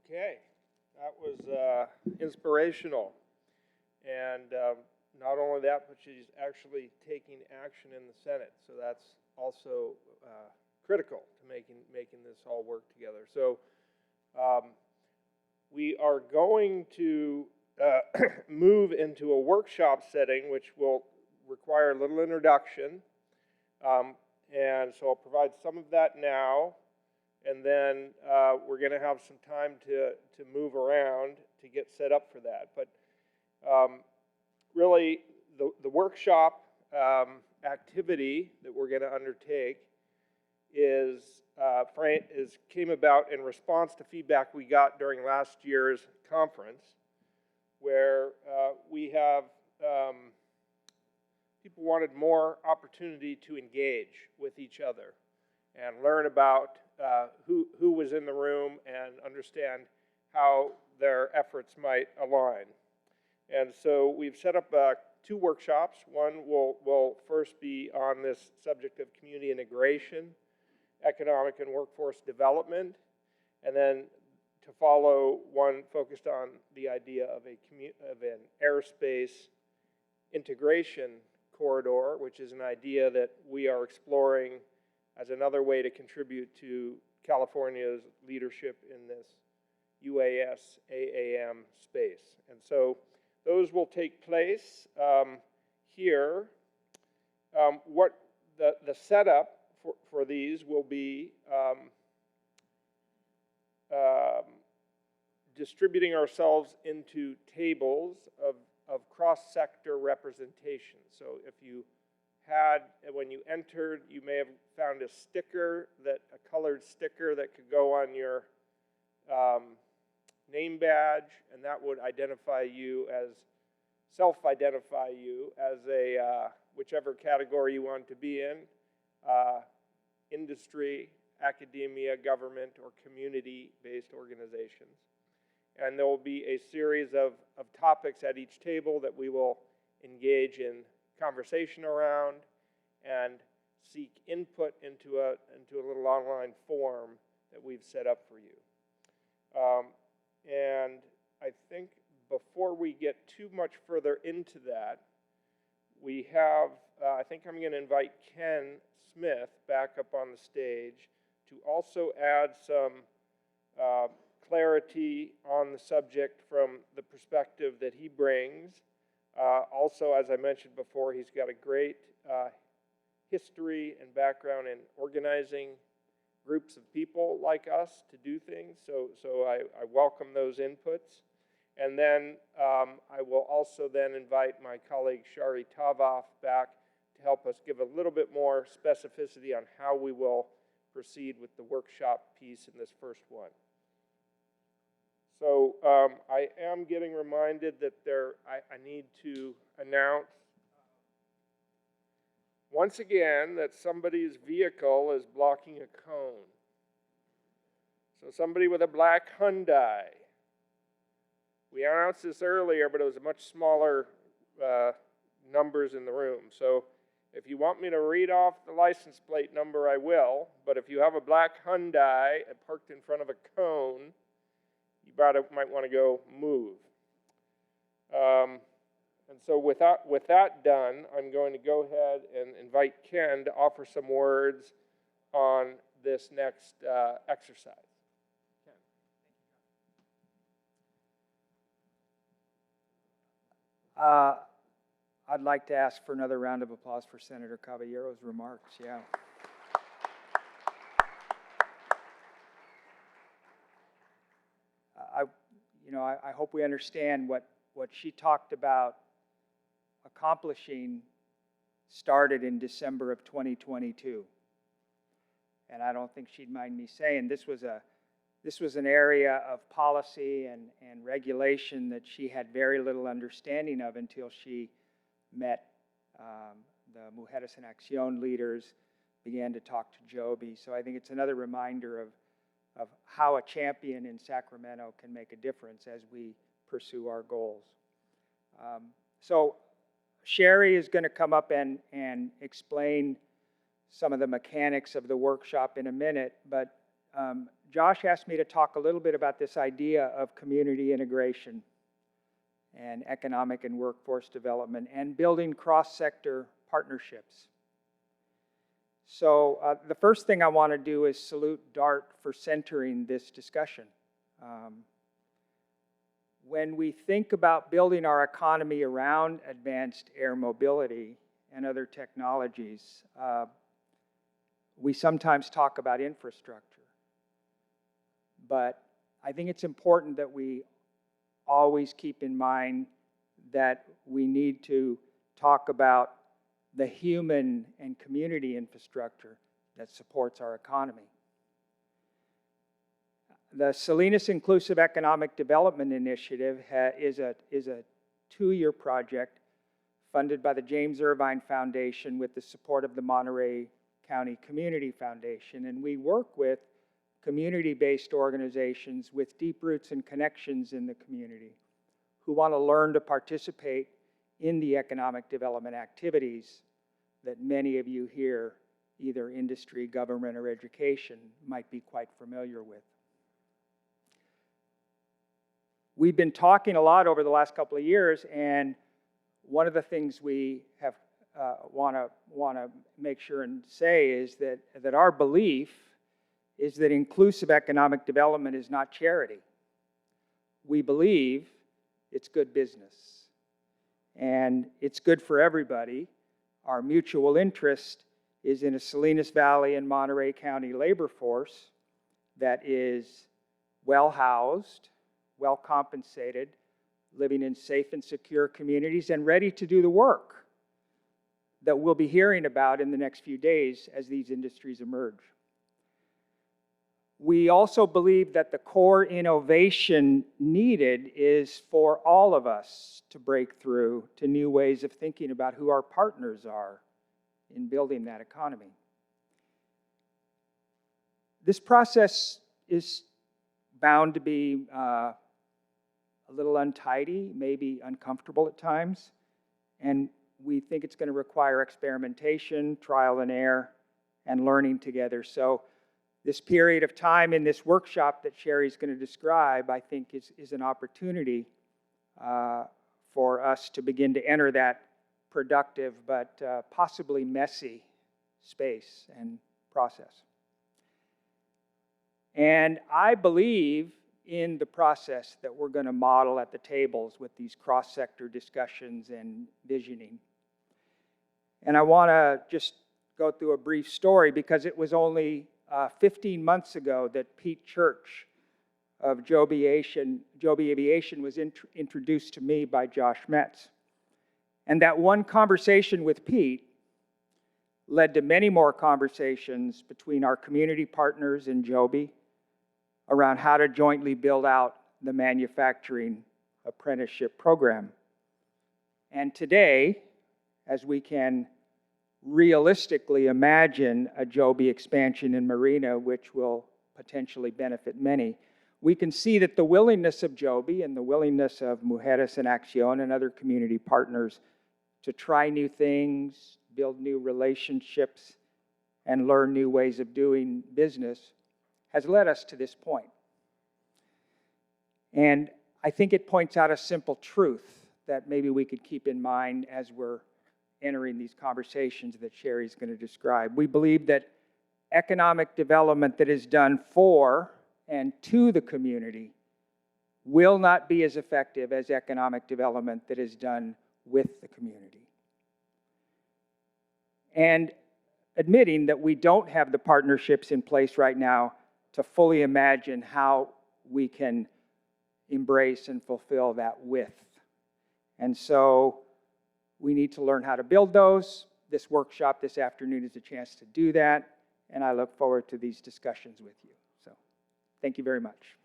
Okay, that was inspirational. And not only that, but she's actually taking action in the Senate. So that's also critical to making this all work together. So we are going to move into a workshop setting, which will require a little introduction. And so I'll provide some of that now. And then we're going to have some time to move around to get set up for that. But really, the workshop activity that we're going to undertake came about in response to feedback we got during last year's conference, where we have people wanted more opportunity to engage with each other and learn about who was in the room and understand how their efforts might align. And so we've set up 2 workshops. One will first be on this subject of community integration, economic and workforce development, and then to follow one focused on the idea of an airspace integration corridor, which is an idea that we are exploring as another way to contribute to California's leadership in this UAS AAM space. And so those will take place here. What the setup for these will be distributing ourselves into tables of cross-sector representation. So if you had, when you entered, you may have found a sticker, a colored sticker that could go on your name badge, and that would identify you as, self-identify you as a, whichever category you want to be in, industry, academia, government, or community-based organizations. And there will be a series of topics at each table that we will engage in conversation around and seek input into a little online form that we've set up for you. And I think before we get too much further into that, we have, I think I'm going to invite Ken Smith back up on the stage to also add some clarity on the subject from the perspective that he brings. Also, as I mentioned before, he's got a great history and background in organizing groups of people like us to do things, so I welcome those inputs. And then I will also then invite my colleague Shari Tavoff back to help us give a little bit more specificity on how we will proceed with the workshop piece in this first one. So I am getting reminded that I need to announce once again that somebody's vehicle is blocking a cone. So somebody with a black Hyundai. We announced this earlier, but it was a much smaller numbers in the room. So if you want me to read off the license plate number, I will. But if you have a black Hyundai parked in front of a cone, you might want to go move. And so with that done, I'm going to go ahead and invite Ken to offer some words on this next exercise. Ken. I'd like to ask for another round of applause for Senator Caballero's remarks. Yeah. I hope we understand what she talked about accomplishing started in December of 2022. And I don't think she'd mind me saying this was an area of policy and regulation that she had very little understanding of until she met the Mujeres en Acción leaders, began to talk to Joby. So I think it's another reminder of how a champion in Sacramento can make a difference as we pursue our goals. So Sherry is going to come up and explain some of the mechanics of the workshop in a minute, but Josh asked me to talk a little bit about this idea of community integration and economic and workforce development and building cross-sector partnerships. So the first thing I want to do is salute DART for centering this discussion. When we think about building our economy around advanced air mobility and other technologies, we sometimes talk about infrastructure. But I think it's important that we always keep in mind that we need to talk about the human and community infrastructure that supports our economy. The Salinas Inclusive Economic Development Initiative is a 2-year project funded by the James Irvine Foundation with the support of the Monterey County Community Foundation. And we work with community-based organizations with deep roots and connections in the community who want to learn to participate in the economic development activities that many of you here, either industry, government, or education, might be quite familiar with. We've been talking a lot over the last couple of years, and one of the things we have want to make sure and say is that our belief is that inclusive economic development is not charity. We believe it's good business, and it's good for everybody. Our mutual interest is in a Salinas Valley and Monterey County labor force that is well-housed, well-compensated, living in safe and secure communities, and ready to do the work that we'll be hearing about in the next few days as these industries emerge. We also believe that the core innovation needed is for all of us to break through to new ways of thinking about who our partners are in building that economy. This process is bound to be a little untidy, maybe uncomfortable at times, and we think it's going to require experimentation, trial and error, and learning together. So this period of time in this workshop that Sherry's going to describe, I think, is an opportunity for us to begin to enter that productive but possibly messy space and process. And I believe in the process that we're going to model at the tables with these cross-sector discussions and visioning. And I want to just go through a brief story because it was only 15 months ago that Pete Church of Joby Aviation was introduced to me by Josh Metz. And that one conversation with Pete led to many more conversations between our community partners in Joby around how to jointly build out the manufacturing apprenticeship program. And today, as we can realistically imagine a Joby expansion in Marina, which will potentially benefit many, we can see that the willingness of Joby and the willingness of Mujeres en Acción and other community partners to try new things, build new relationships, and learn new ways of doing business has led us to this point. And I think it points out a simple truth that maybe we could keep in mind as we're entering these conversations that Sherry's going to describe. We believe that economic development that is done for and to the community will not be as effective as economic development that is done with the community. And admitting that we don't have the partnerships in place right now to fully imagine how we can embrace and fulfill that with. And so we need to learn how to build those. This workshop this afternoon is a chance to do that, and I look forward to these discussions with you. So, thank you very much.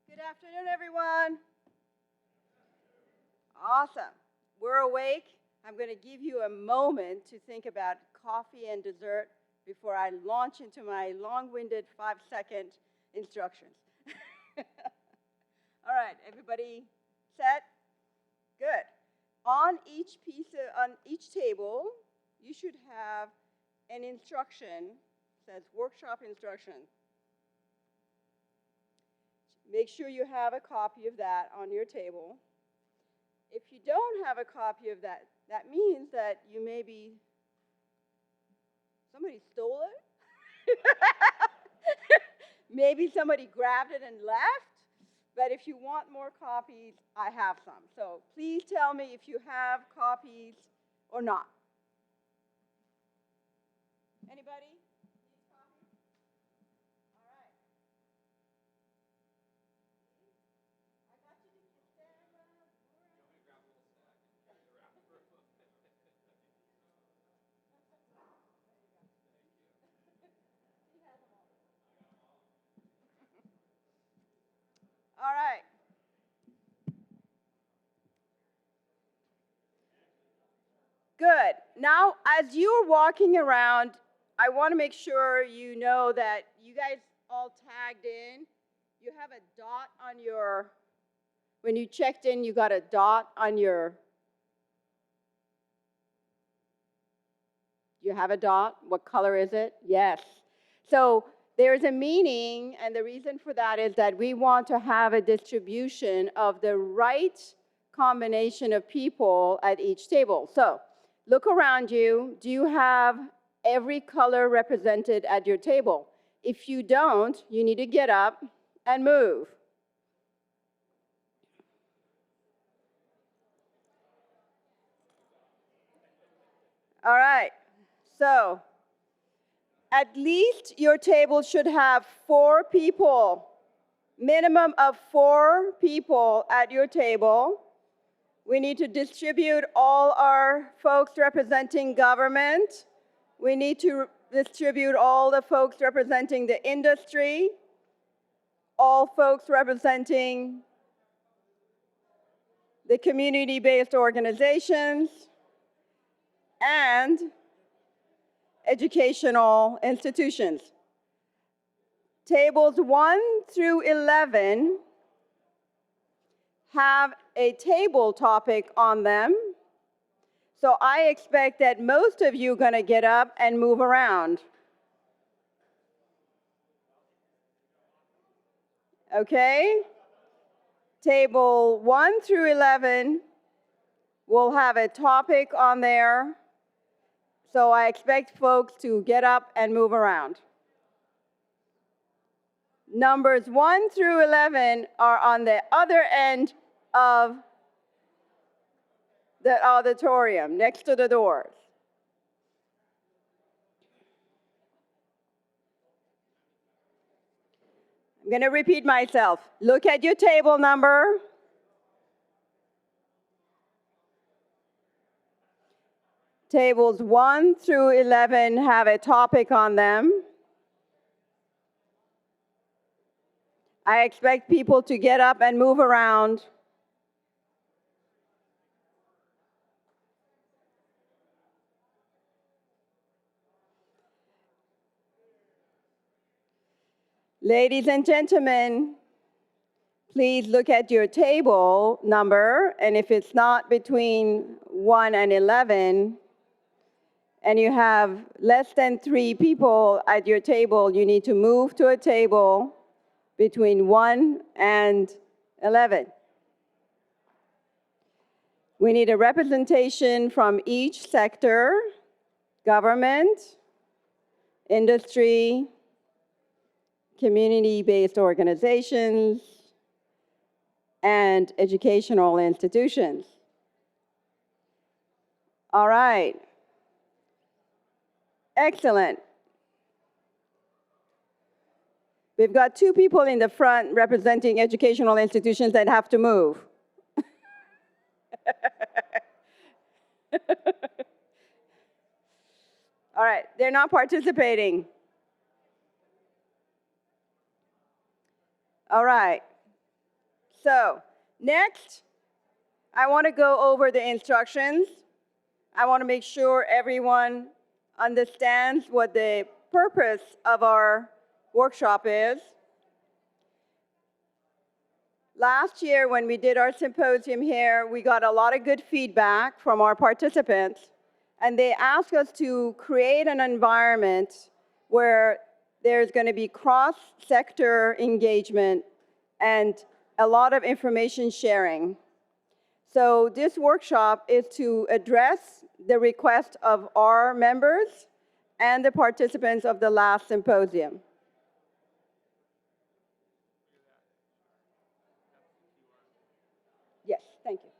Good afternoon, everyone. Awesome. We're awake. I'm going to give you a moment to think about coffee and dessert before I launch into my long-winded 5-second instructions. All right, everybody set? Good. On each table, you should have an instruction, says workshop instruction. Make sure you have a copy of that on your table. If you don't have a copy of that, that means that somebody stole it. Maybe somebody grabbed it and left. But if you want more copies, I have some. So please tell me if you have copies or not. Anybody? Need copies? All right. I got you to Sarah. All right. Good. Now, as you're walking around, I want to make sure you know that you guys all tagged in. You have a dot on your, when you checked in, you got a dot on your, you have a dot? What color is it? Yes. So there's a meaning, and the reason for that is that we want to have a distribution of the right combination of people at each table. So look around you. Do you have every color represented at your table? If you don't, you need to get up and move. All right. So at least your table should have 4 people, minimum of 4 people at your table. We need to distribute all our folks representing government. We need to distribute all the folks representing the industry, all folks representing the community-based organizations, and educational institutions. Tables 1 through 11 have a table topic on them. So I expect that most of you are going to get up and move around. Okay? Table 1 through 11 will have a topic on there. So I expect folks to get up and move around. Numbers 1 through 11 are on the other end of the auditorium, next to the doors. I'm going to repeat myself. Look at your table number. Tables 1 through 11 have a topic on them. I expect people to get up and move around. Ladies and gentlemen, please look at your table number, and if it's not between 1 and 11, and you have less than 3 people at your table, you need to move to a table between 1 and 11. We need a representation from each sector: government, industry, community-based organizations, and educational institutions. All right. Excellent. We've got 2 people in the front representing educational institutions that have to move. All right, they're not participating. All right. So next, I want to go over the instructions. I want to make sure everyone understands what the purpose of our workshop is. Last year, when we did our symposium here, we got a lot of good feedback from our participants, and they asked us to create an environment where there's going to be cross-sector engagement and a lot of information sharing. So this workshop is to address the request of our members and the participants of the last symposium. Yes, thank you.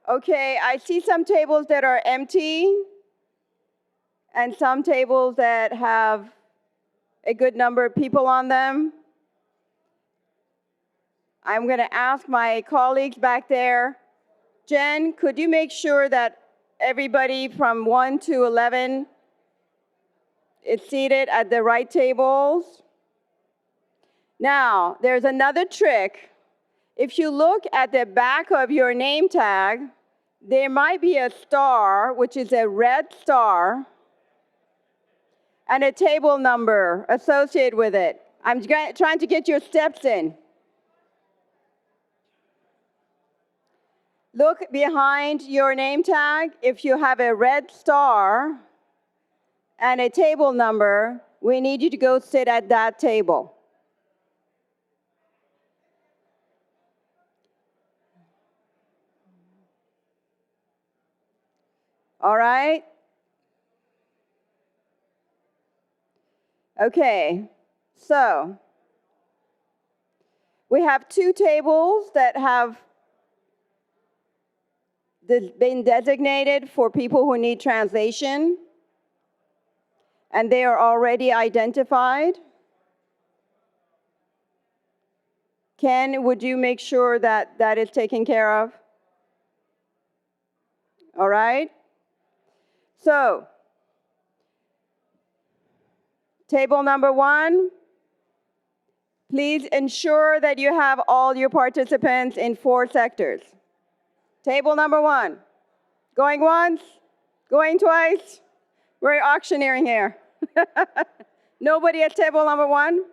Okay, I see some tables that are empty and some tables that have a good number of people on them. I'm going to ask my colleagues back there. Jen, could you make sure that everybody from 1 to 11 is seated at the right tables? Now, there's another trick. If you look at the back of your name tag, there might be a star, which is a red star, and a table number associated with it. I'm trying to get your steps in. Look behind your name tag. If you have a red star and a table number, we need you to go sit at that table. All right? Okay, so we have 2 tables that have been designated for people who need translation, and they are already identified. Ken, would you make sure that that is taken care of? All right? So, table number 1, please ensure that you have all your participants in 4 sectors. Table number 1, going once, going twice. We're auctioneering here. Nobody at table number 1?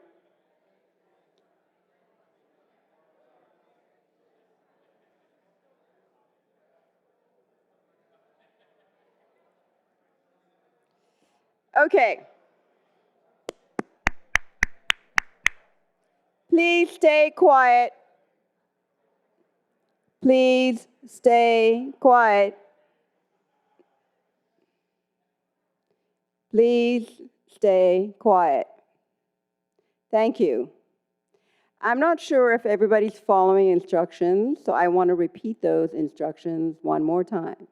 Okay. Please stay quiet. Please stay quiet. Please stay quiet. Thank you. I'm not sure if everybody's following instructions, so I want to repeat those instructions one more time.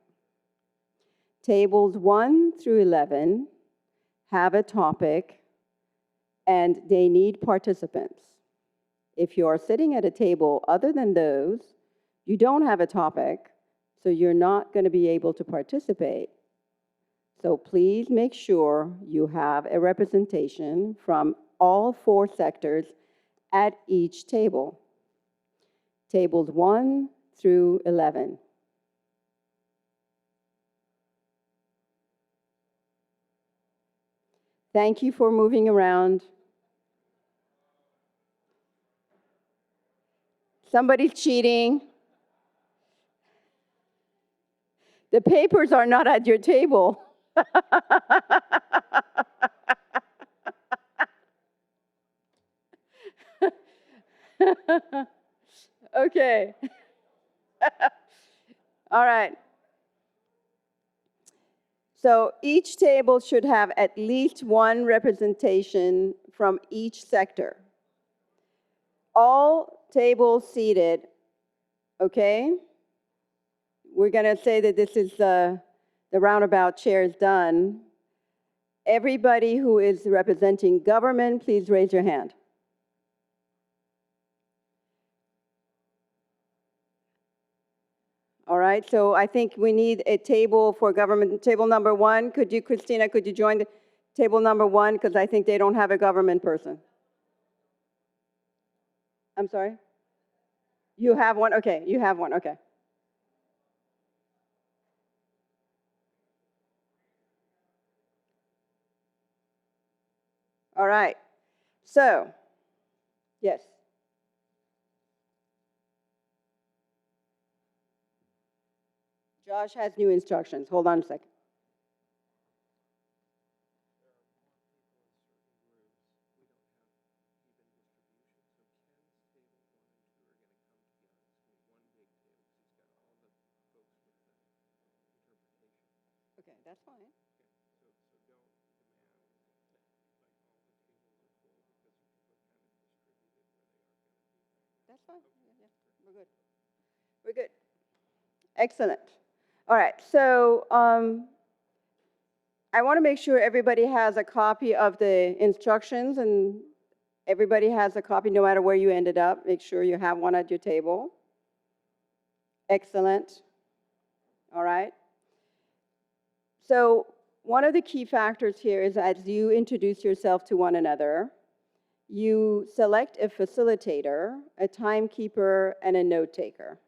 Tables 1 through 11 have a topic, and they need participants. If you're sitting at a table other than those, you don't have a topic, so you're not going to be able to participate. So please make sure you have a representation from all 4 sectors at each table. Tables 1 through 11. Thank you for moving around. Somebody's cheating. The papers are not at your table. Okay. All right. So each table should have at least 1 representation from each sector. All tables seated, okay? We're going to say that this is the roundabout chair is done. Everybody who is representing government, please raise your hand. All right, so I think we need a table for government. Table number 1, Christina, could you join the table number 1? Because I think they don't have a government person. I'm sorry? You have one? Okay, you have one. Okay. All right. So, yes. Josh has new instructions. Hold on a second. Okay, that's fine. That's fine. Yeah, yeah. We're good. We're good. Excellent. All right. So I want to make sure everybody has a copy of the instructions, and everybody has a copy no matter where you ended up. Make sure you have one at your table. Excellent. All right. So one of the key factors here is as you introduce yourself to one another, you select a facilitator, a timekeeper, and a note taker.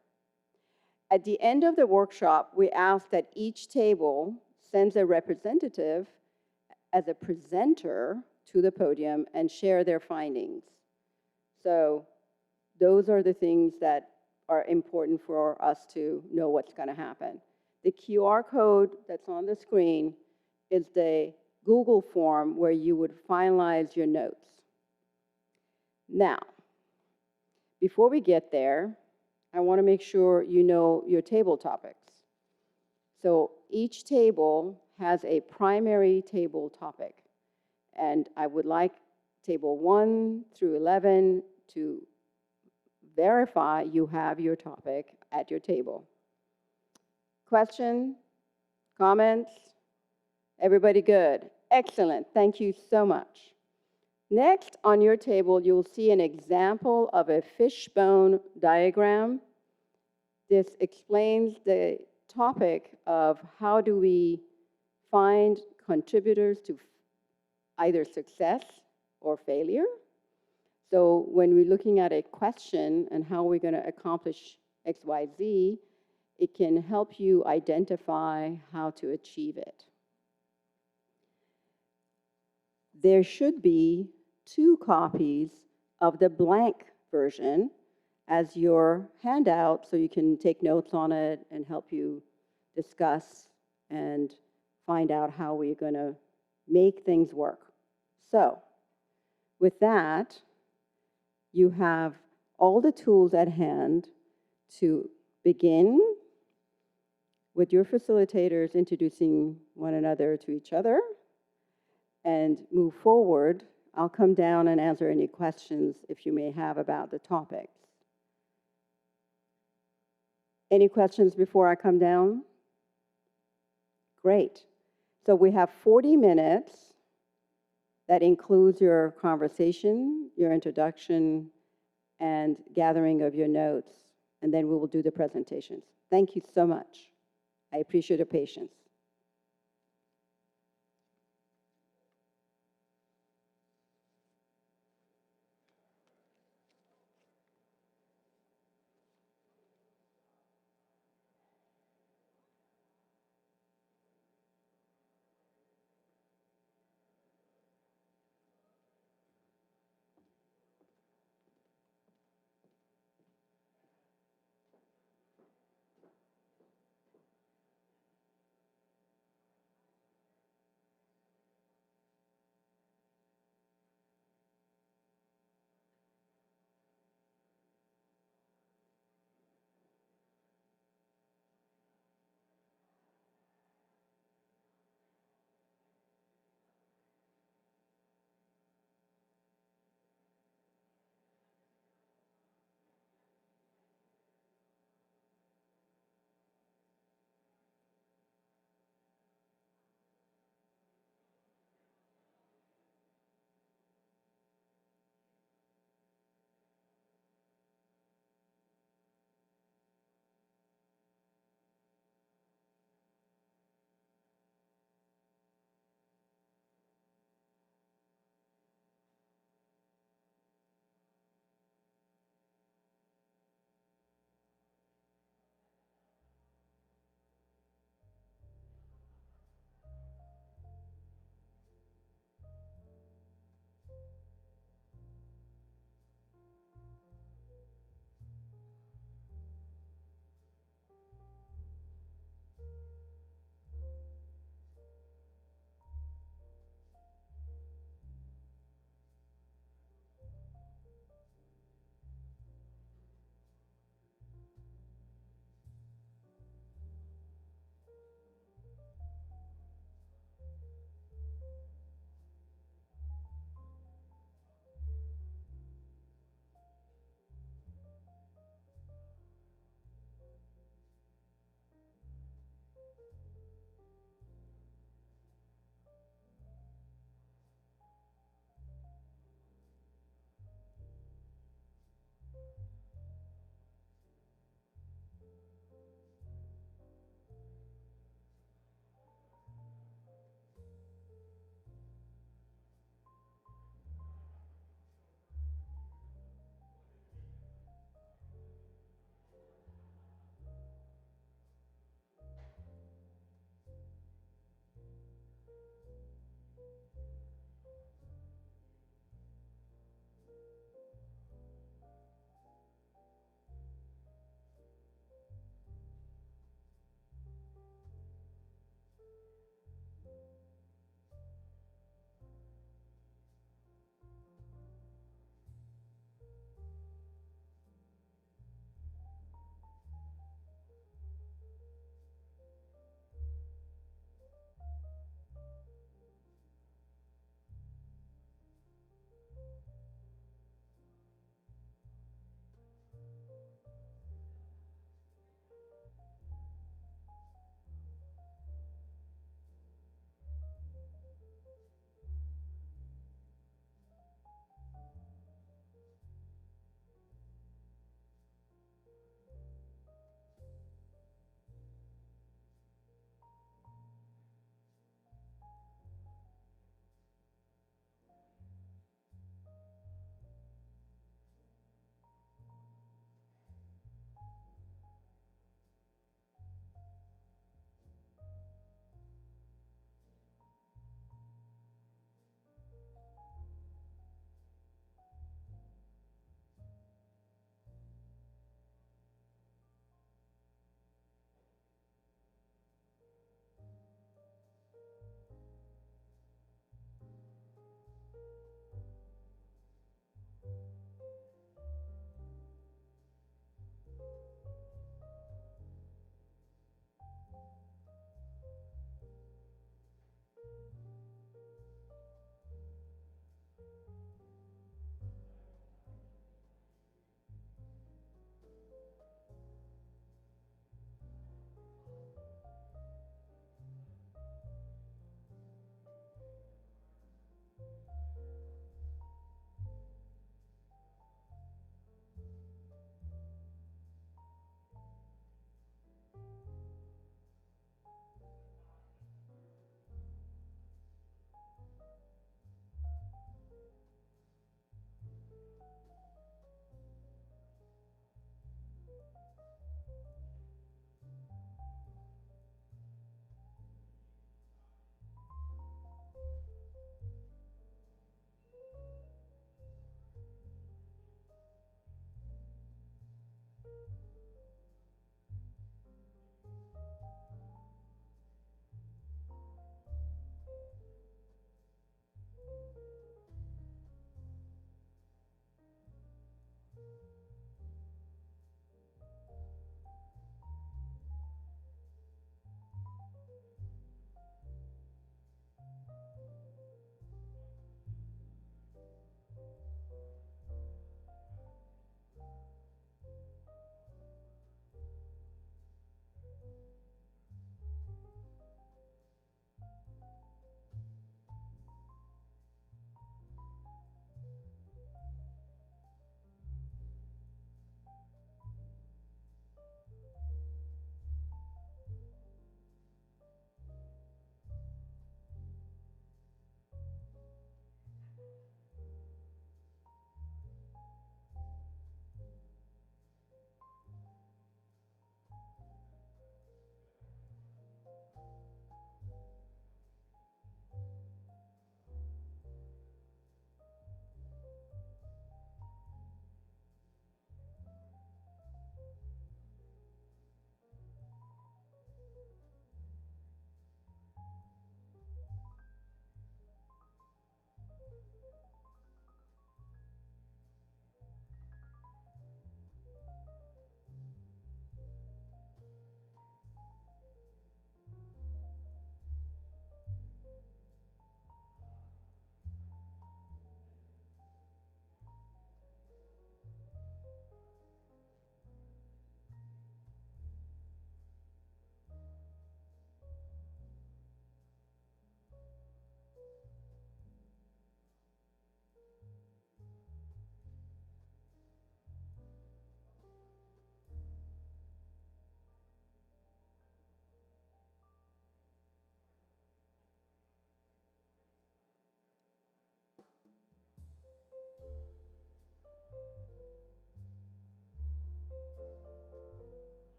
At the end of the workshop, we ask that each table sends a representative as a presenter to the podium and share their findings. So those are the things that are important for us to know what's going to happen. The QR code that's on the screen is the Google form where you would finalize your notes. Now, before we get there, I want to make sure you know your table topics. So each table has a primary table topic. And I would like table 1 through 11 to verify you have your topic at your table. Question? Comments? Everybody good? Excellent. Thank you so much. Next, on your table, you'll see an example of a fishbone diagram. This explains the topic of how do we find contributors to either success or failure. So when we're looking at a question and how we're going to accomplish X, Y, Z, it can help you identify how to achieve it. There should be 2 copies of the blank version as your handout so you can take notes on it and help you discuss and find out how we're going to make things work. So with that, you have all the tools at hand to begin with your facilitators introducing one another to each other and move forward. I'll come down and answer any questions if you may have about the topics. Any questions before I come down? Great. So we have 40 minutes. That includes your conversation, your introduction, and gathering of your notes. And then we will do the presentations. Thank you so much. I appreciate your patience.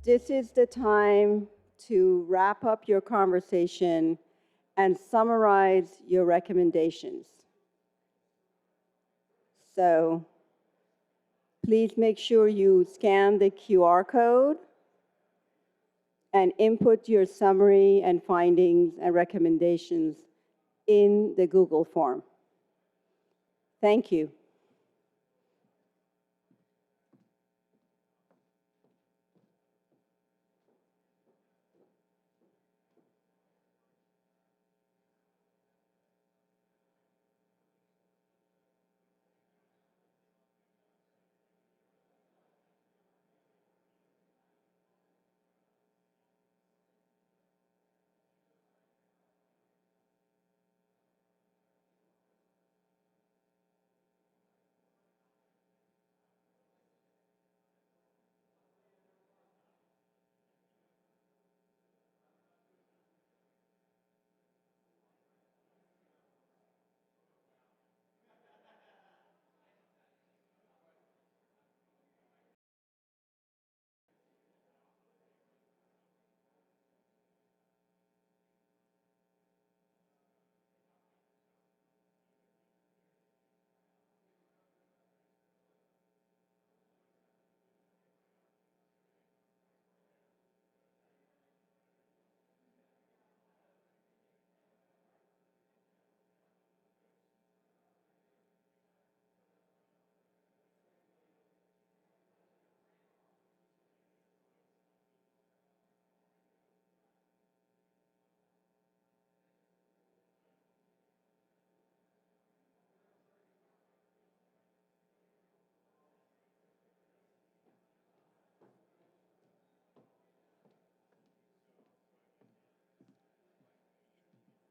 this is the time to wrap up your conversation and summarize your recommendations. So please make sure you scan the QR code and input your summary and findings and recommendations in the Google form. Thank you.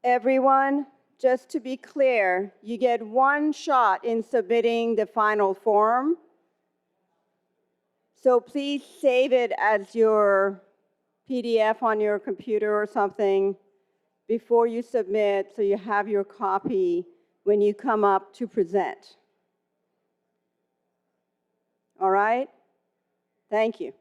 Everyone, just to be clear, you get one shot in submitting the final form. So please save it as your PDF on your computer or something before you submit, so you have your copy when you come up to present. All right? Thank you.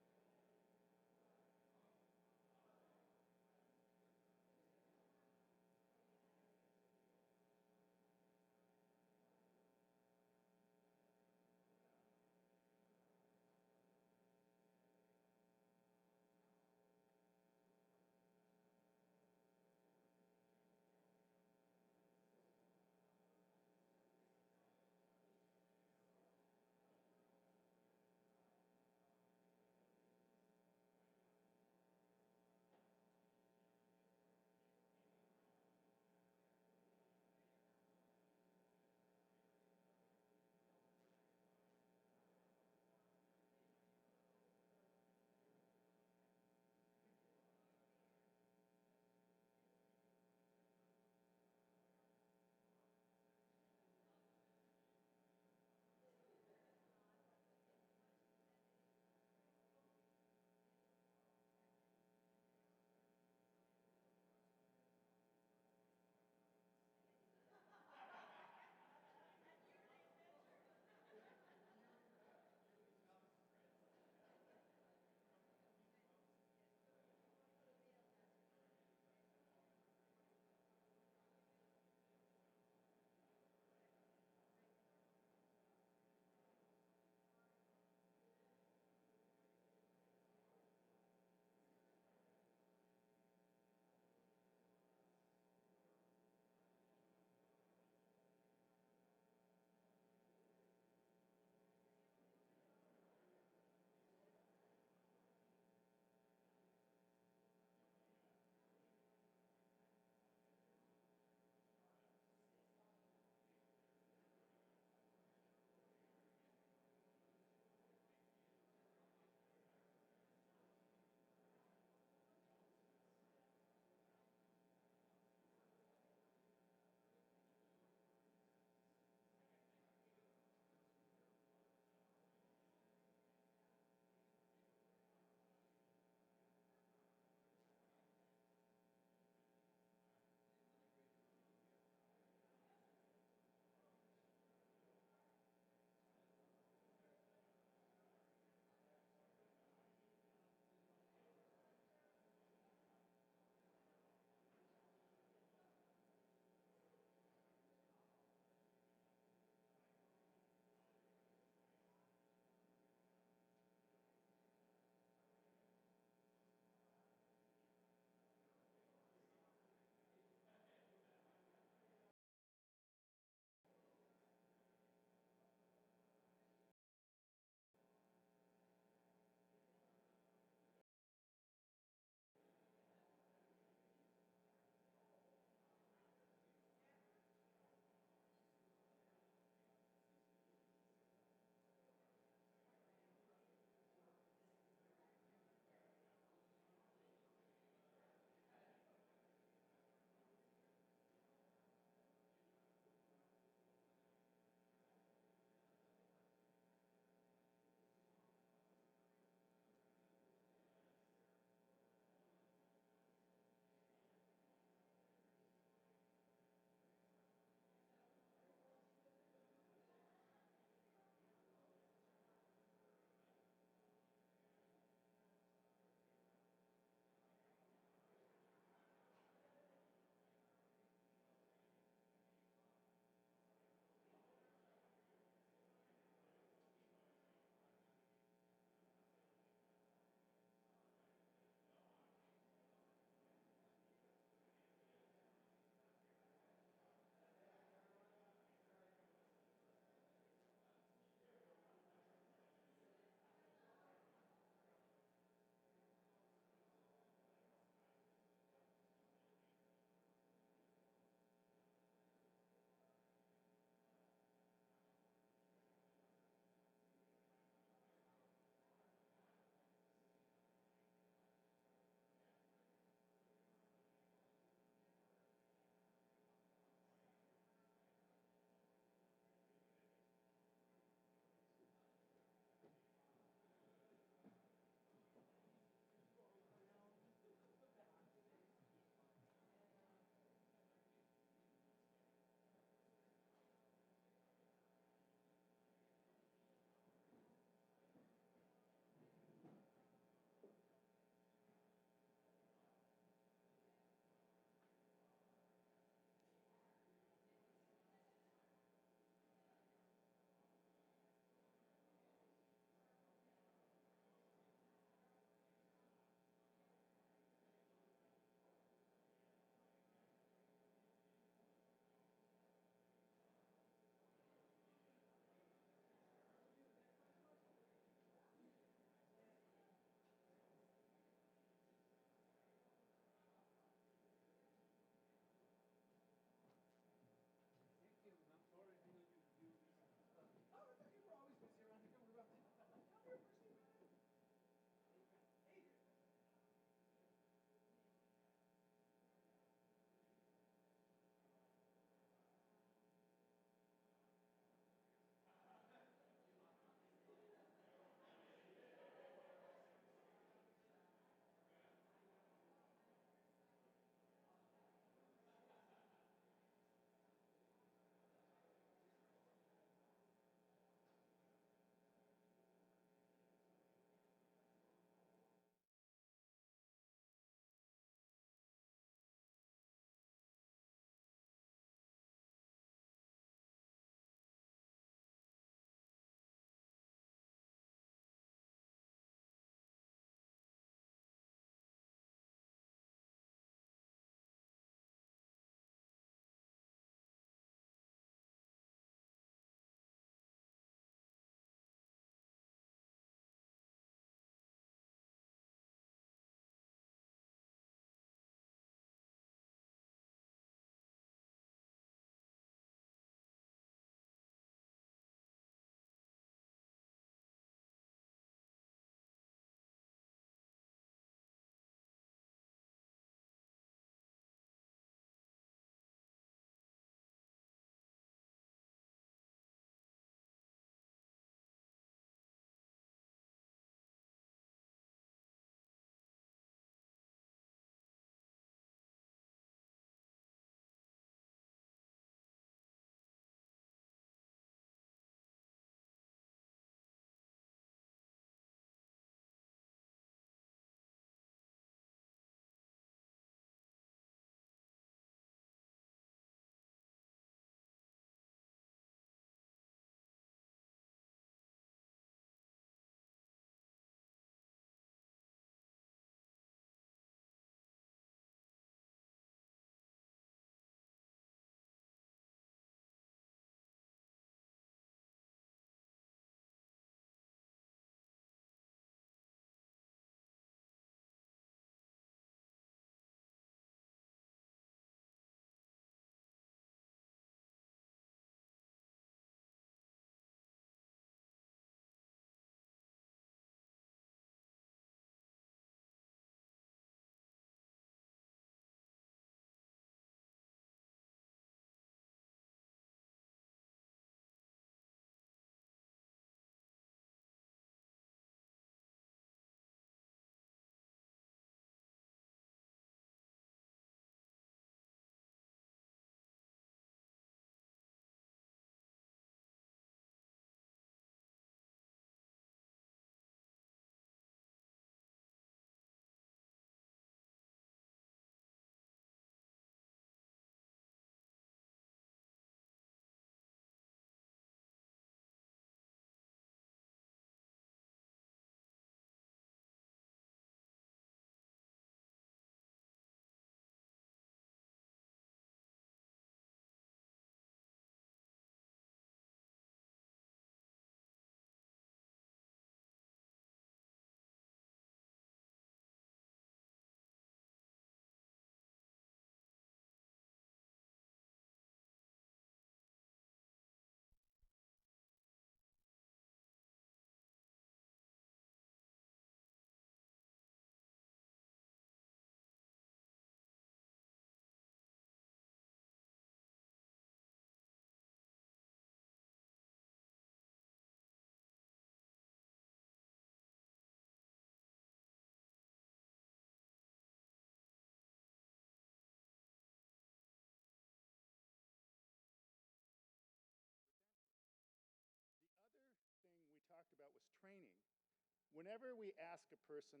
whenever we ask a person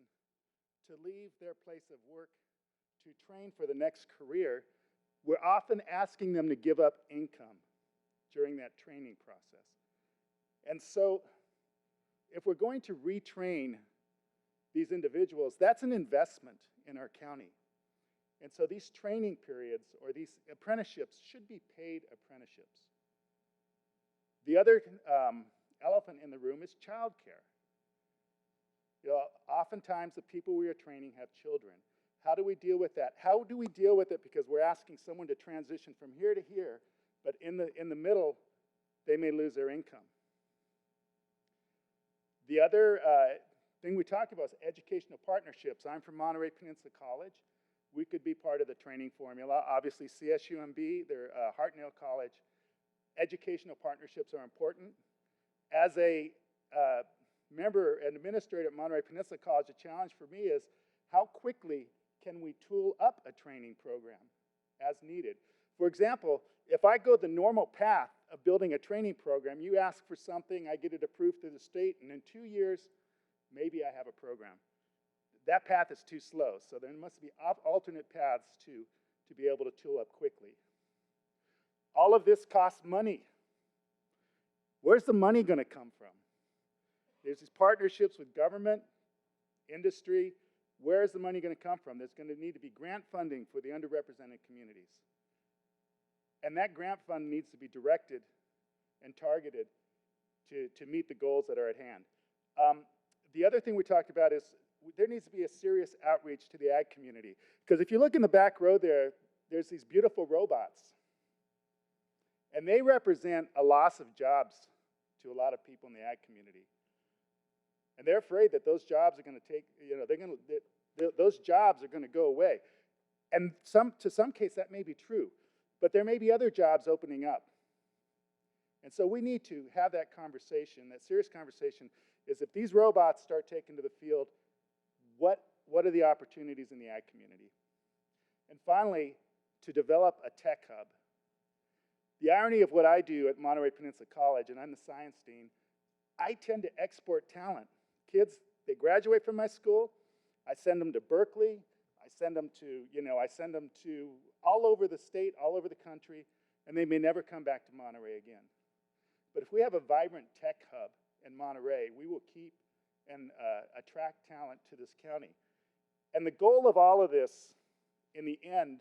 to leave their place of work to train for the next career, we're often asking them to give up income during that training process. And so, if we're going to retrain these individuals, that's an investment in our county. And so these training periods or these apprenticeships should be paid apprenticeships. The other elephant in the room is childcare. You know, oftentimes the people we are training have children. How do we deal with that? How do we deal with it? Because we're asking someone to transition from here to here, but in the middle, they may lose their income. The other thing we talked about is educational partnerships. I'm from Monterey Peninsula College. We could be part of the training formula. Obviously, CSUMB, they're Hartnell College. Educational partnerships are important. As a member and administrator at Monterey Peninsula College, the challenge for me is how quickly can we tool up a training program as needed? For example, if I go the normal path of building a training program, you ask for something, I get it approved through the state, and in 2 years, maybe I have a program. That path is too slow, so there must be alternate paths to be able to tool up quickly. All of this costs money. Where's the money going to come from? There's these partnerships with government, industry. Where is the money going to come from? There's going to need to be grant funding for the underrepresented communities. And that grant fund needs to be directed and targeted to meet the goals that are at hand. The other thing we talked about is there needs to be a serious outreach to the ag community. Because if you look in the back row there, there's these beautiful robots. And they represent a loss of jobs to a lot of people in the ag community. And they're afraid that those jobs are going to those jobs are going to go away. And to some case, that may be true. But there may be other jobs opening up. And so we need to have that conversation, that serious conversation, is if these robots start taking to the field, what are the opportunities in the ag community? And finally, to develop a tech hub. The irony of what I do at Monterey Peninsula College, and I'm the science dean, I tend to export talent. Kids, they graduate from my school, I send them to Berkeley, I send them to all over the state, all over the country, and they may never come back to Monterey again. But if we have a vibrant tech hub in Monterey, we will keep and attract talent to this county. And the goal of all of this, in the end,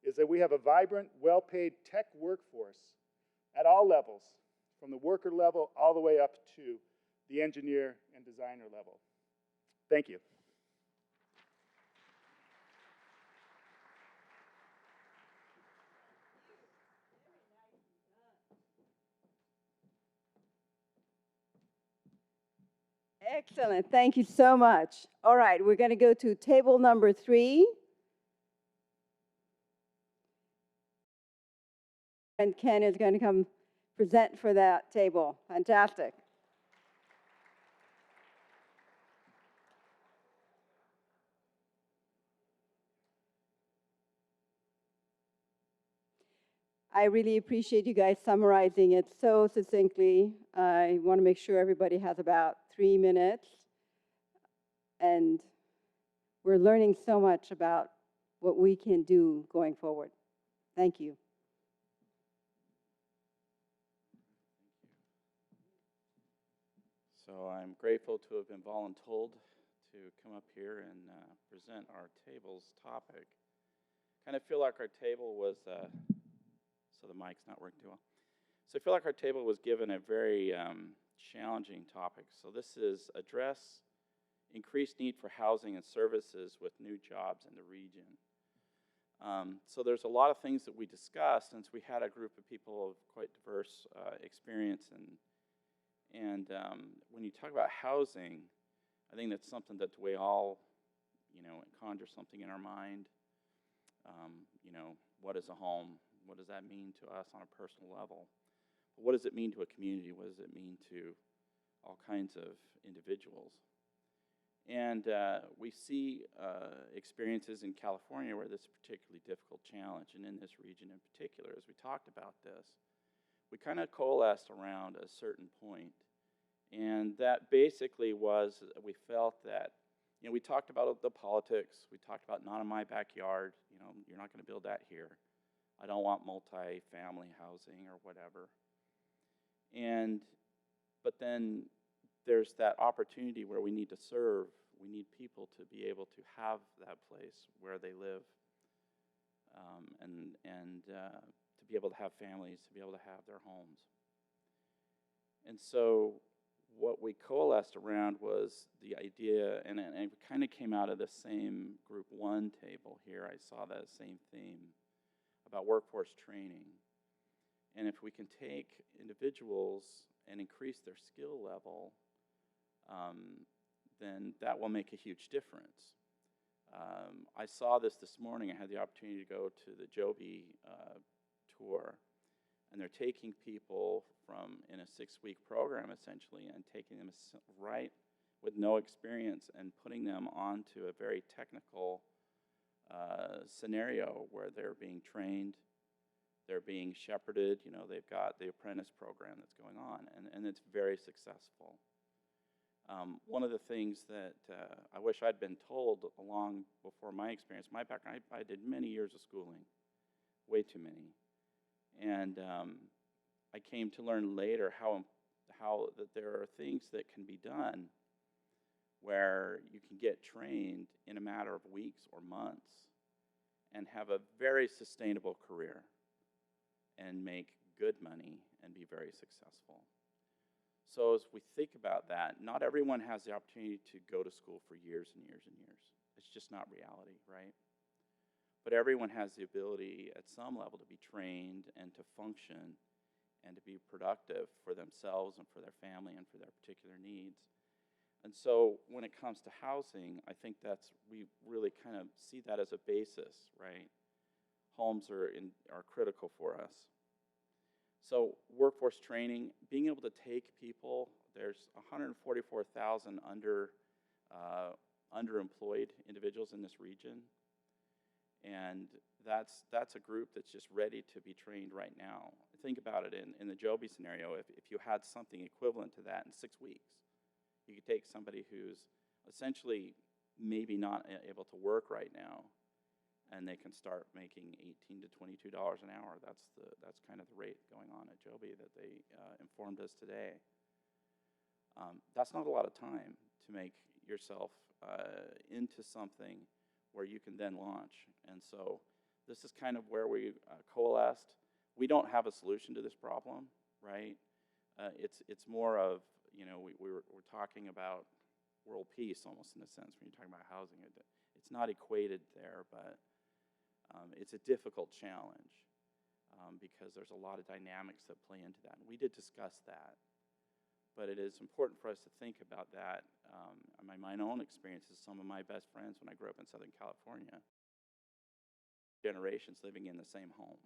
is that we have a vibrant, well-paid tech workforce at all levels, from the worker level all the way up to the engineer and designer level. Thank you. Excellent. Thank you so much. All right, we're going to go to table number 3. And Ken is going to come present for that table. Fantastic. I really appreciate you guys summarizing it so succinctly. I want to make sure everybody has about 3 minutes. And we're learning so much about what we can do going forward. Thank you. So I'm grateful to have been voluntold to come up here and present our table's topic. Kind of feel like our table was, so the mic's not working too well. So I feel like our table was given a very challenging topic. So this is address increased need for housing and services with new jobs in the region. So there's a lot of things that we discussed since we had a group of people of quite diverse experience. And when you talk about housing, I think that's something that we all, conjure something in our mind. What is a home? What does that mean to us on a personal level? But what does it mean to a community? What does it mean to all kinds of individuals? And we see experiences in California where this is a particularly difficult challenge, and in this region in particular, as we talked about this, we kind of coalesced around a certain point, And that basically was, we felt that, we talked about the politics. We talked about not in my backyard. You're not going to build that here. I don't want multi-family housing or whatever. But then there's that opportunity where we need to serve. We need people to be able to have that place where they live, and to be able to have families, to be able to have their homes. And so what we coalesced around was the idea, and it kind of came out of the same group 1 table here. I saw that same theme about workforce training. And if we can take individuals and increase their skill level, then that will make a huge difference. I saw this morning. I had the opportunity to go to the Joby tour, and they're taking people in a 6-week program, essentially, and taking them right with no experience and putting them onto a very technical scenario where they're being trained, they're being shepherded. They've got the apprentice program that's going on, and it's very successful. One of the things that I wish I'd been told along before my experience, my background, I did many years of schooling, way too many. And I came to learn later how that there are things that can be done where you can get trained in a matter of weeks or months and have a very sustainable career and make good money and be very successful. So as we think about that, not everyone has the opportunity to go to school for years and years and years. It's just not reality, right? But everyone has the ability at some level to be trained and to function and to be productive for themselves and for their family and for their particular needs. And so when it comes to housing, I think we really kind of see that as a basis, right? Homes are critical for us. So workforce training, being able to take people, there's 144,000 underemployed individuals in this region. And that's a group that's just ready to be trained right now. Think about it in the Joby scenario. If you had something equivalent to that in 6 weeks, you could take somebody who's essentially maybe not able to work right now, and they can start making $18 to $22 an hour. That's kind of the rate going on at Joby that they informed us today. That's not a lot of time to make yourself into something where you can then launch. And so this is kind of where we coalesced. We don't have a solution to this problem, right? It's more of, we're talking about world peace almost in a sense when you're talking about housing. It's not equated there, but it's a difficult challenge because there's a lot of dynamics that play into that. And we did discuss that. But it is important for us to think about that. My own experiences, some of my best friends when I grew up in Southern California, generations living in the same home.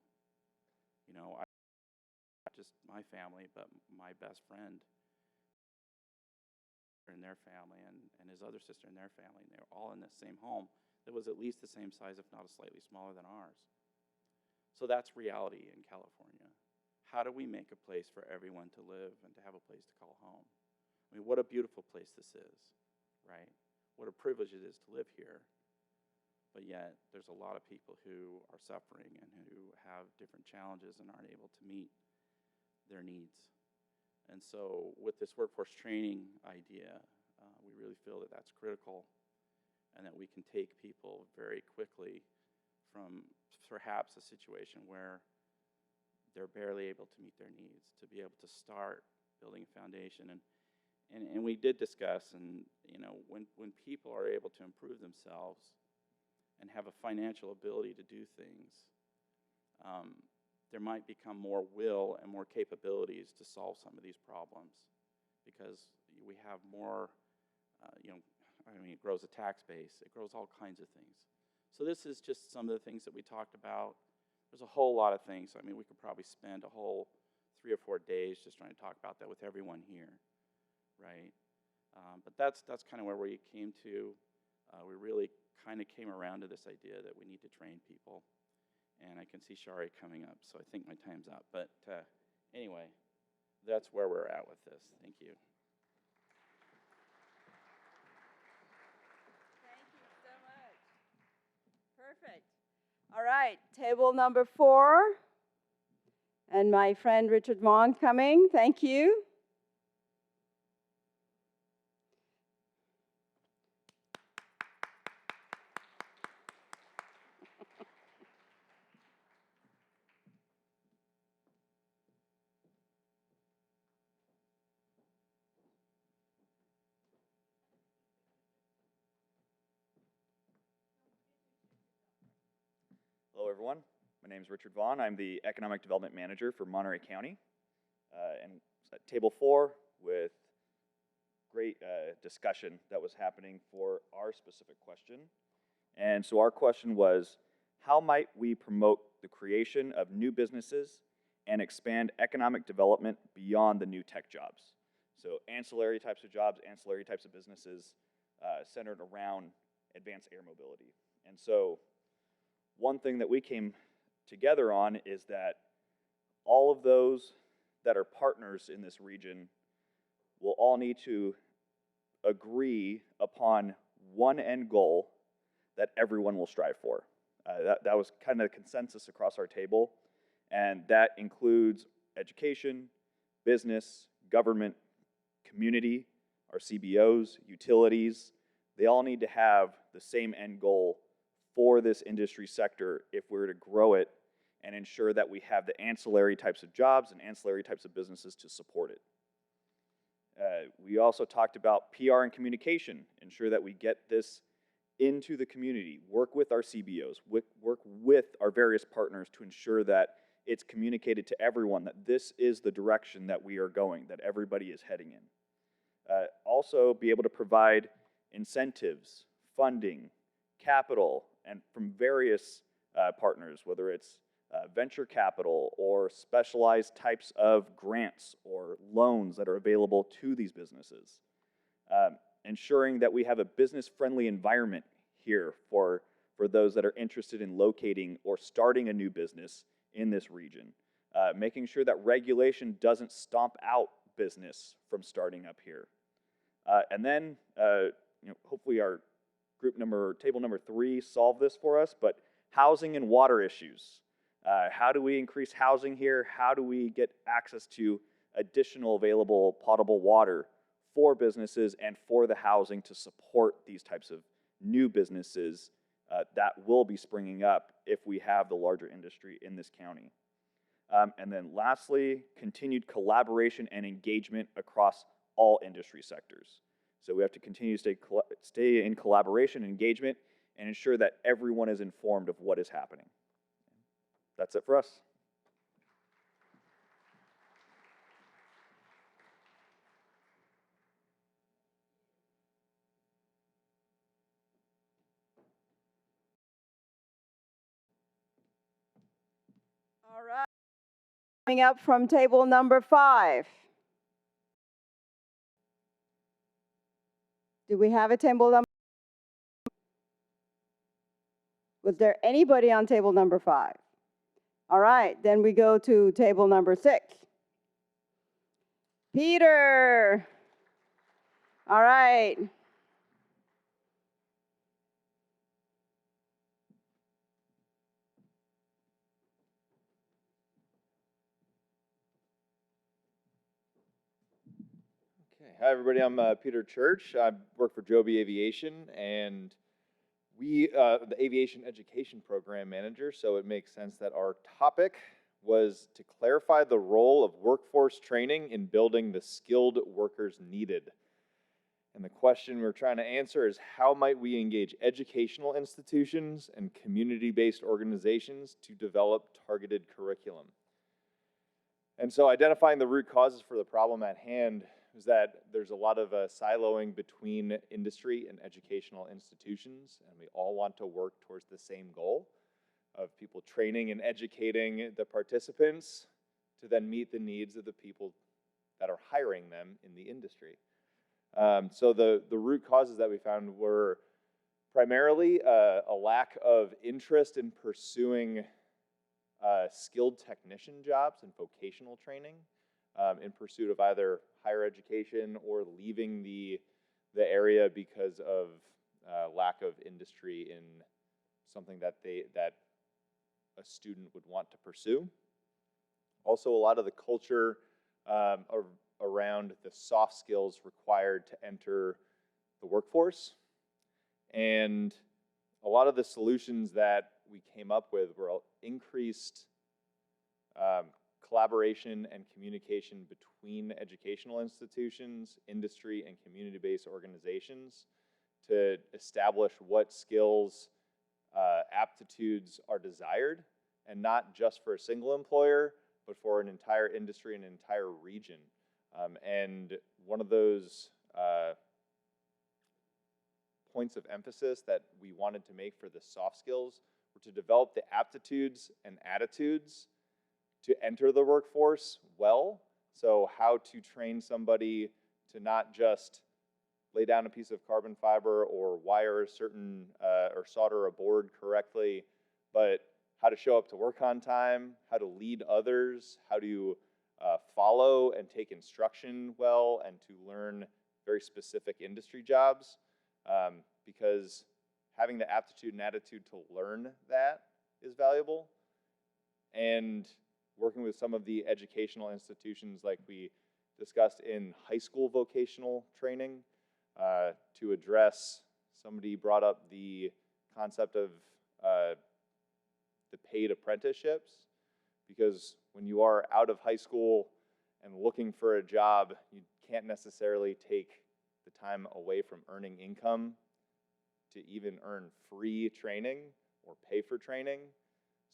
Not just my family, but my best friend and their family and his other sister and their family, and they were all in the same home that was at least the same size, if not slightly smaller than ours. So that's reality in California. How do we make a place for everyone to live and to have a place to call home? I mean, what a beautiful place this is, right? What a privilege it is to live here. But yet, there's a lot of people who are suffering and who have different challenges and aren't able to meet their needs. And so with this workforce training idea, we really feel that that's critical and that we can take people very quickly from perhaps a situation where they're barely able to meet their needs, to be able to start building a foundation. And we did discuss, and when people are able to improve themselves and have a financial ability to do things, there might become more will and more capabilities to solve some of these problems because we have more, it grows a tax base, it grows all kinds of things. So this is just some of the things that we talked about. There's a whole lot of things. I mean, we could probably spend a whole 3 or 4 days just trying to talk about that with everyone here, right? But that's kind of where we came to. We really kind of came around to this idea that we need to train people. And I can see Shari coming up, so I think my time's up. But anyway, that's where we're at with this. Thank you. Perfect. All right, table number 4. And my friend Richard Vaughn coming. Thank you. Hello, everyone. My name is Richard Vaughn. I'm the Economic Development Manager for Monterey County. And at Table 4 with great discussion that was happening for our specific question. And so our question was, how might we promote the creation of new businesses and expand economic development beyond the new tech jobs? So ancillary types of jobs, ancillary types of businesses centered around advanced air mobility. And so one thing that we came together on is that all of those that are partners in this region will all need to agree upon one end goal that everyone will strive for. That was kind of the consensus across our table, and that includes education, business, government, community, our CBOs, utilities. They all need to have the same end goal for this industry sector if we're to grow it and ensure that we have the ancillary types of jobs and ancillary types of businesses to support it. We also talked about PR and communication, ensure that we get this into the community, work with our CBOs, work with our various partners to ensure that it's communicated to everyone that this is the direction that we are going, that everybody is heading in. Also be able to provide incentives, funding, capital, and from various partners, whether it's venture capital or specialized types of grants or loans that are available to these businesses. Ensuring that we have a business-friendly environment here for those that are interested in locating or starting a new business in this region. Making sure that regulation doesn't stomp out business from starting up here. And then, hopefully our table number 3 solve this for us, but housing and water issues. How do we increase housing here? How do we get access to additional available potable water for businesses and for the housing to support these types of new businesses that will be springing up if we have the larger industry in this county? And then lastly, continued collaboration and engagement across all industry sectors. So we have to continue to stay in collaboration and engagement and ensure that everyone is informed of what is happening. That's it for us. All right. Coming up from table number 5. Do we have a table number? Was there anybody on table number 5? All right, then we go to table number 6. Peter. All right. Okay. Hi, everybody. I'm Peter Church. I work for Joby Aviation, and the Aviation Education Program Manager, so it makes sense that our topic was to clarify the role of workforce training in building the skilled workers needed. And the question we're trying to answer is, how might we engage educational institutions and community-based organizations to develop targeted curriculum? And so identifying the root causes for the problem at hand is that there's a lot of siloing between industry and educational institutions, and we all want to work towards the same goal of people training and educating the participants to then meet the needs of the people that are hiring them in the industry. So the root causes that we found were primarily a lack of interest in pursuing skilled technician jobs and vocational training in pursuit of either higher education or leaving the area because of lack of industry in something that a student would want to pursue. Also, a lot of the culture around the soft skills required to enter the workforce. And a lot of the solutions that we came up with were increased collaboration and communication between educational institutions, industry, and community-based organizations to establish what skills, aptitudes are desired, and not just for a single employer, but for an entire industry and an entire region. And one of those points of emphasis that we wanted to make for the soft skills were to develop the aptitudes and attitudes to enter the workforce well. So how to train somebody to not just lay down a piece of carbon fiber or wire a certain, or solder a board correctly, but how to show up to work on time, how to lead others, how to follow and take instruction well, and to learn very specific industry jobs. Because having the aptitude and attitude to learn that is valuable. And working with some of the educational institutions like we discussed in high school vocational training to address, somebody brought up the concept of the paid apprenticeships, because when you are out of high school and looking for a job, you can't necessarily take the time away from earning income to even earn free training or pay for training.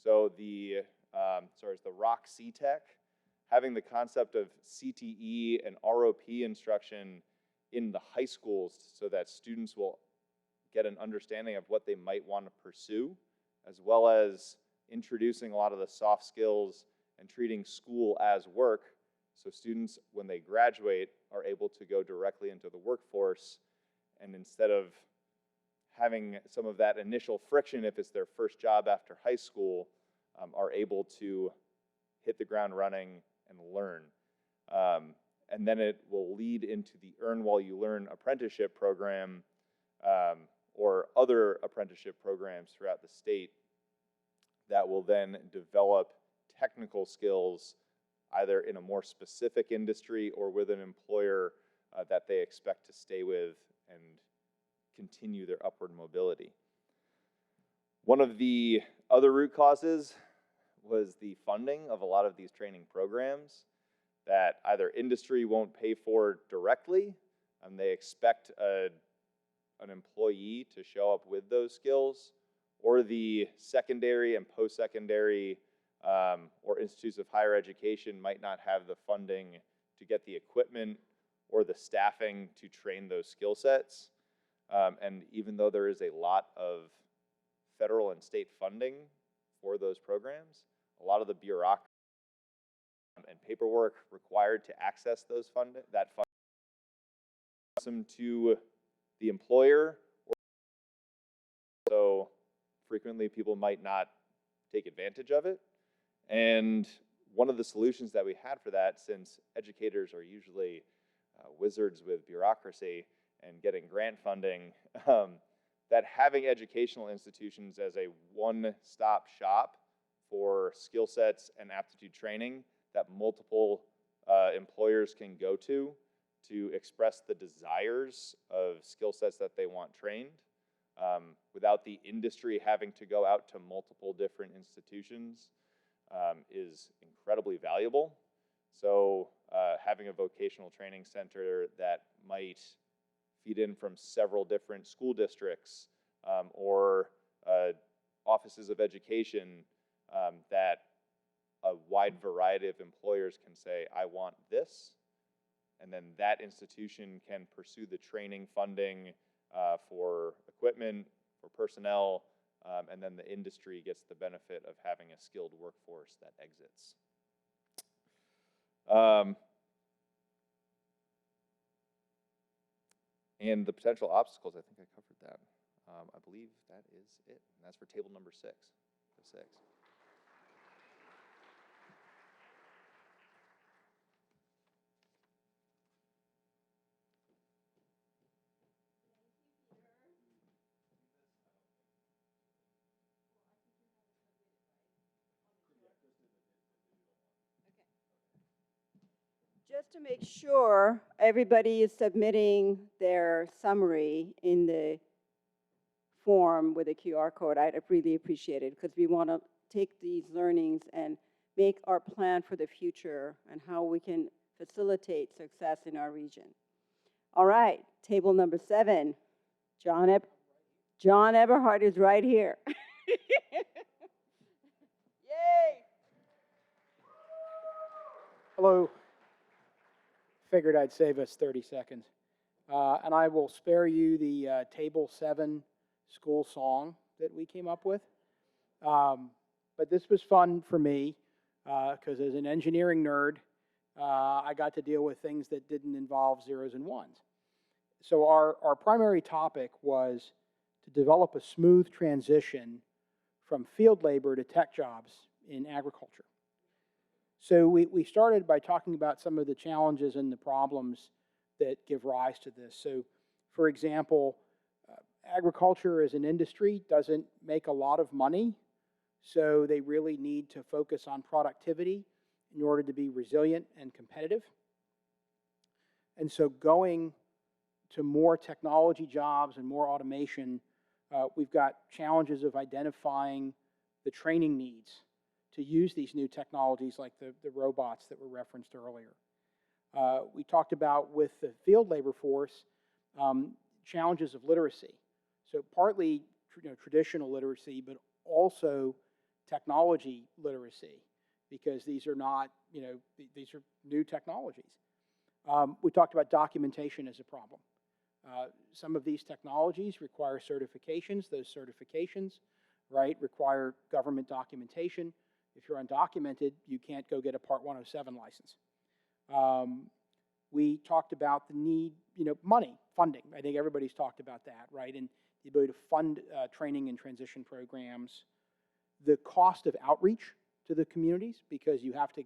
So the ROC CTEC, having the concept of CTE and ROP instruction in the high schools so that students will get an understanding of what they might want to pursue, as well as introducing a lot of the soft skills and treating school as work, so students, when they graduate, are able to go directly into the workforce, and instead of having some of that initial friction if it's their first job after high school, are able to hit the ground running and learn. And then it will lead into the Earn While You Learn apprenticeship program, or other apprenticeship programs throughout the state that will then develop technical skills either in a more specific industry or with an employer that they expect to stay with and continue their upward mobility. One of the other root causes was the funding of a lot of these training programs that either industry won't pay for directly, and they expect an employee to show up with those skills, or the secondary and post-secondary or institutes of higher education might not have the funding to get the equipment or the staffing to train those skill sets. And even though there is a lot of federal and state funding for those programs, a lot of the bureaucracy and paperwork required to access those funding to the employer. So frequently people might not take advantage of it. And one of the solutions that we had for that, since educators are usually wizards with bureaucracy and getting grant funding, that having educational institutions as a one-stop shop for skill sets and aptitude training that multiple employers can go to express the desires of skill sets that they want trained, without the industry having to go out to multiple different institutions, is incredibly valuable. So having a vocational training center that might feed in from several different school districts or offices of education, that a wide variety of employers can say, I want this, and then that institution can pursue the training funding for equipment, for personnel, and then the industry gets the benefit of having a skilled workforce that exits. And the potential obstacles, I think I covered that. I believe that is it. And that's for table number 6. just to make sure everybody is submitting their summary in the form with a QR code, I'd really appreciate it, because we want to take these learnings and make our plan for the future and how we can facilitate success in our region. All right, table number 7. John Eberhard is right here. Yay! Hello. Figured I'd save us 30 seconds. And I will spare you the Table 7 school song that we came up with. But this was fun for me because as an engineering nerd, I got to deal with things that didn't involve zeros and ones. So our primary topic was to develop a smooth transition from field labor to tech jobs in agriculture. So we started by talking about some of the challenges and the problems that give rise to this. So, for example, agriculture as an industry doesn't make a lot of money, so they really need to focus on productivity in order to be resilient and competitive. And so going to more technology jobs and more automation, we've got challenges of identifying the training needs to use these new technologies like the robots that were referenced earlier. We talked about with the field labor force challenges of literacy. So partly traditional literacy, but also technology literacy, because these are not, these are new technologies. We talked about documentation as a problem. Some of these technologies require certifications. Those certifications, right, require government documentation. If you're undocumented, you can't go get a Part 107 license. We talked about the need, money, funding. I think everybody's talked about that, right? And the ability to fund training and transition programs. The cost of outreach to the communities, because you have to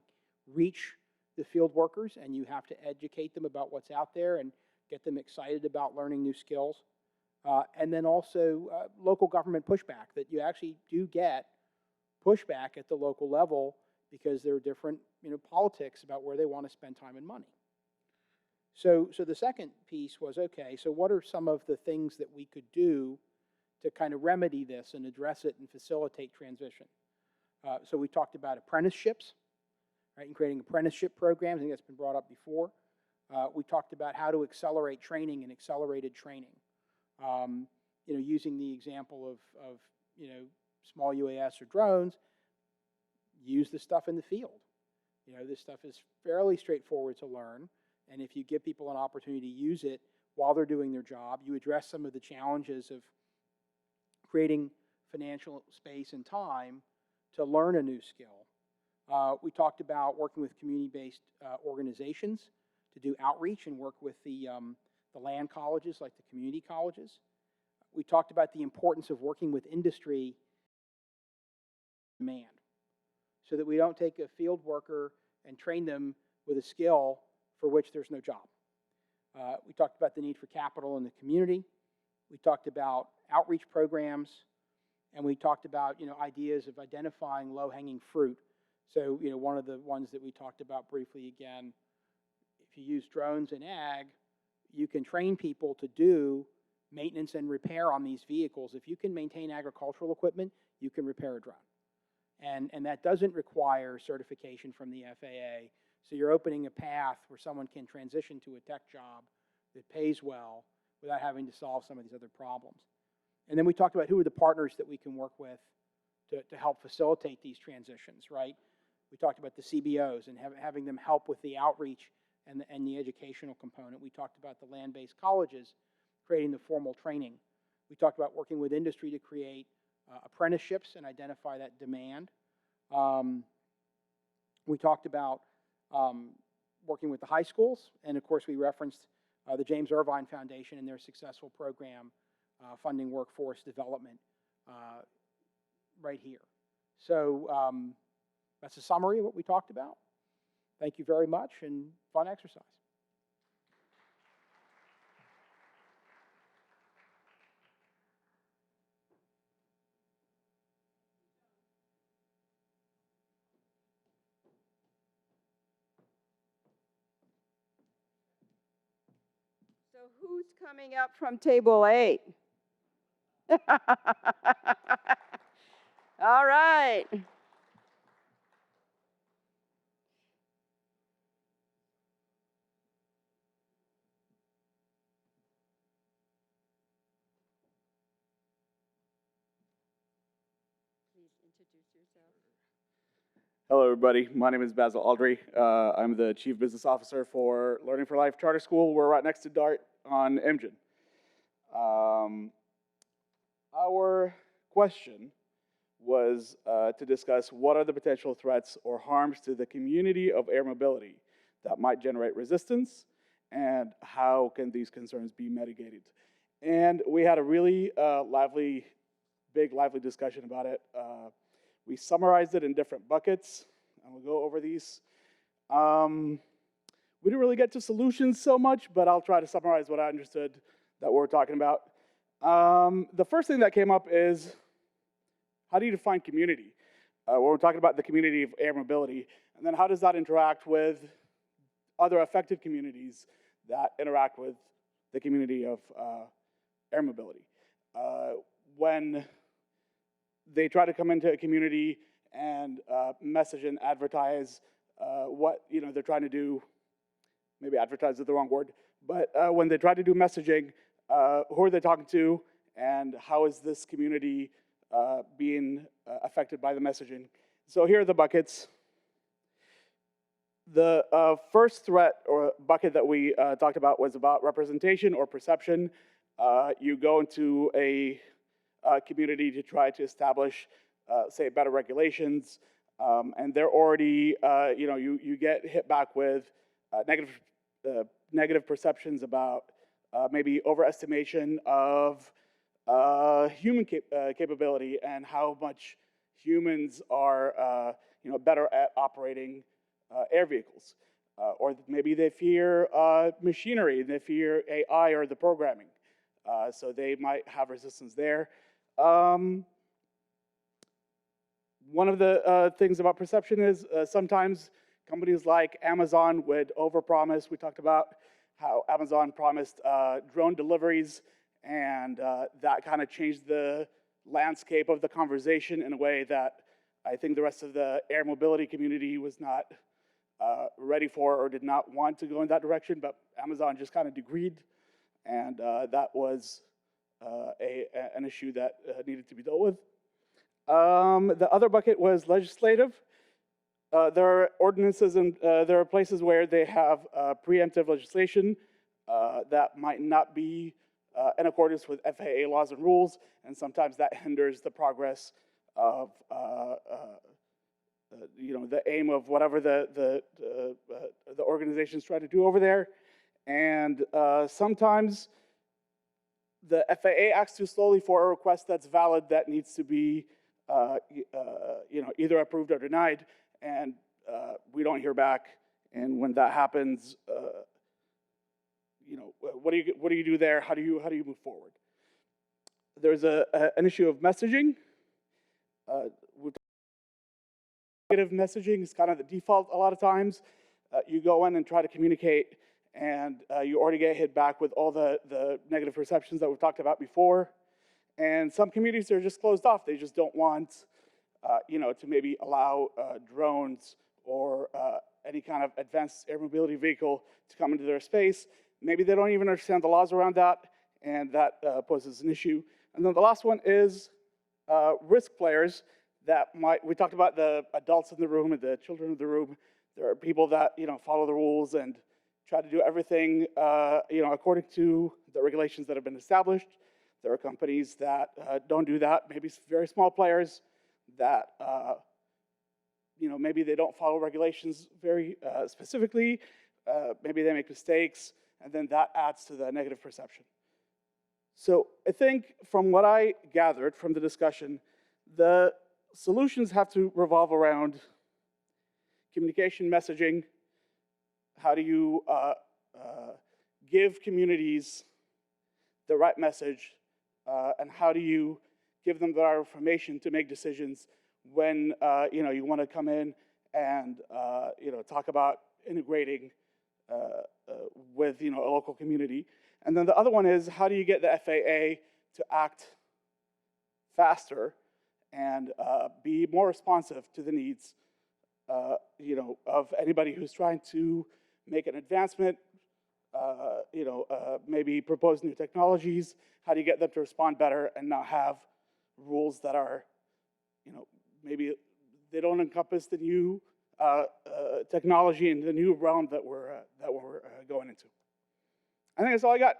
reach the field workers and you have to educate them about what's out there and get them excited about learning new skills. And then also local government pushback, that you actually do get pushback at the local level because there are different politics about where they want to spend time and money. So the second piece was, okay, so what are some of the things that we could do to kind of remedy this and address it and facilitate transition? So we talked about apprenticeships, right, and creating apprenticeship programs. I think that's been brought up before. We talked about how to accelerate training and accelerated training. Using the example of small UAS or drones, use the stuff in the field. This stuff is fairly straightforward to learn, and if you give people an opportunity to use it while they're doing their job, you address some of the challenges of creating financial space and time to learn a new skill. We talked about working with community-based organizations to do outreach and work with the land colleges, like the community colleges. We talked about the importance of working with industry demand, so that we don't take a field worker and train them with a skill for which there's no job. We talked about the need for capital in the community. We talked about outreach programs, and we talked about ideas of identifying low-hanging fruit. So one of the ones that we talked about briefly again, if you use drones in ag, you can train people to do maintenance and repair on these vehicles. If you can maintain agricultural equipment, you can repair a drone. And that doesn't require certification from the FAA. So you're opening a path where someone can transition to a tech job that pays well without having to solve some of these other problems. And then we talked about who are the partners that we can work with to help facilitate these transitions, right? We talked about the CBOs and having them help with the outreach and the educational component. We talked about the land-based colleges creating the formal training. We talked about working with industry to create apprenticeships and identify that demand. We talked about working with the high schools, and of course we referenced the James Irvine Foundation and their successful program funding workforce development right here. So that's a summary of what we talked about. Thank you very much, and fun exercise. who's coming up from table 8? All right. Please introduce yourself. Hello, everybody. My name is Basil Aldry. I'm the Chief Business Officer for Learning for Life Charter School. We're right next to DART on Imgen. Our question was to discuss what are the potential threats or harms to the community of air mobility that might generate resistance, and how can these concerns be mitigated? And we had a really lively discussion about it. We summarized it in different buckets, and we'll go over these. We didn't really get to solutions so much, but I'll try to summarize what I understood that we're talking about. The first thing that came up is, how do you define community? We're talking about the community of air mobility, and then how does that interact with other affected communities that interact with the community of air mobility? When they try to come into a community and message and advertise what they're trying to do. Maybe advertise is the wrong word, but when they try to do messaging, who are they talking to, and how is this community being affected by the messaging? So here are the buckets. The first threat or bucket that we talked about was about representation or perception. You go into a community to try to establish, say, better regulations, and they're already, you get hit back with negative perceptions about maybe overestimation of human capability and how much humans are, better at operating air vehicles. Or maybe they fear machinery, they fear AI or the programming. So they might have resistance there. One of the things about perception is sometimes companies like Amazon would overpromise. We talked about how Amazon promised drone deliveries, and that kind of changed the landscape of the conversation in a way that I think the rest of the air mobility community was not ready for or did not want to go in that direction, but Amazon just kind of agreed, and that was an issue that needed to be dealt with. The other bucket was legislative. There are ordinances and there are places where they have preemptive legislation that might not be in accordance with FAA laws and rules, and sometimes that hinders the progress of the aim of whatever the organization's trying to do over there. And sometimes the FAA acts too slowly for a request that's valid that needs to be either approved or denied, and we don't hear back. And when that happens, what do you do there? How do you move forward? There's an issue of messaging. Negative messaging is kind of the default a lot of times. You go in and try to communicate, and you already get hit back with all the negative perceptions that we've talked about before. And some communities are just closed off. They just don't want, to maybe allow drones or any kind of advanced air mobility vehicle to come into their space. Maybe they don't even understand the laws around that, and that poses an issue. And then the last one is risk players that we talked about the adults in the room and the children in the room. There are people that, follow the rules and try to do everything, according to the regulations that have been established. There are companies that don't do that, maybe very small players that, maybe they don't follow regulations very specifically. Maybe they make mistakes, and then that adds to the negative perception. So I think from what I gathered from the discussion, the solutions have to revolve around communication, messaging. How do you give communities the right message, and how do you give them the right information to make decisions when you want to come in and talk about integrating with a local community. And then the other one is, how do you get the FAA to act faster and be more responsive to the needs, of anybody who's trying to make an advancement, maybe propose new technologies? How do you get them to respond better and not have rules that are, maybe they don't encompass the new technology and the new realm that we're going into? I think that's all I got.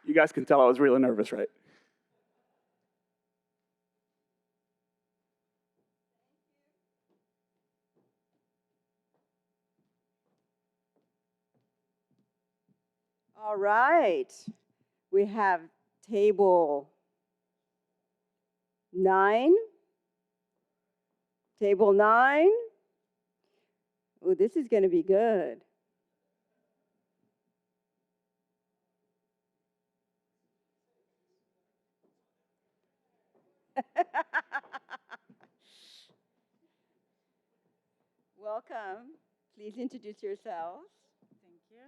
You guys can tell I was really nervous, right? All right. We have table 9. Table 9. Oh, this is going to be good. Welcome. Please introduce yourselves. Thank you.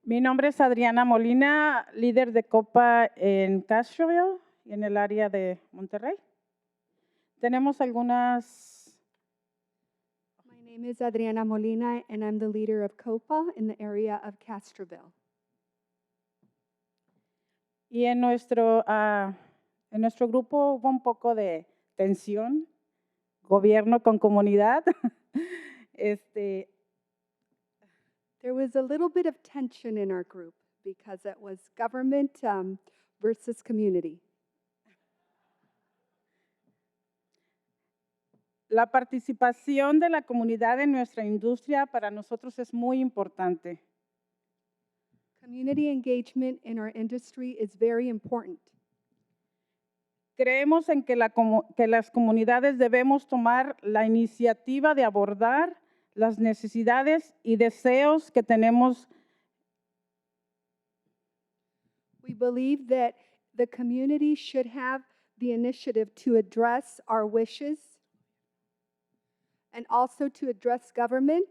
Mi nombre es Adriana Molina, líder de Copa en Castroville y en el área de Monterrey. Tenemos algunas. My name is Adriana Molina, and I'm the leader of COPA in the area of Castroville. Y en nuestro grupo hubo un poco de tensión, gobierno con comunidad. There was a little bit of tension in our group because it was government versus community. La participación de la comunidad en nuestra industria para nosotros es muy importante. Community engagement in our industry is very important. Creemos en que las comunidades debemos tomar la iniciativa de abordar las necesidades y deseos que tenemos. We believe that the community should have the initiative to address our wishes and also to address government,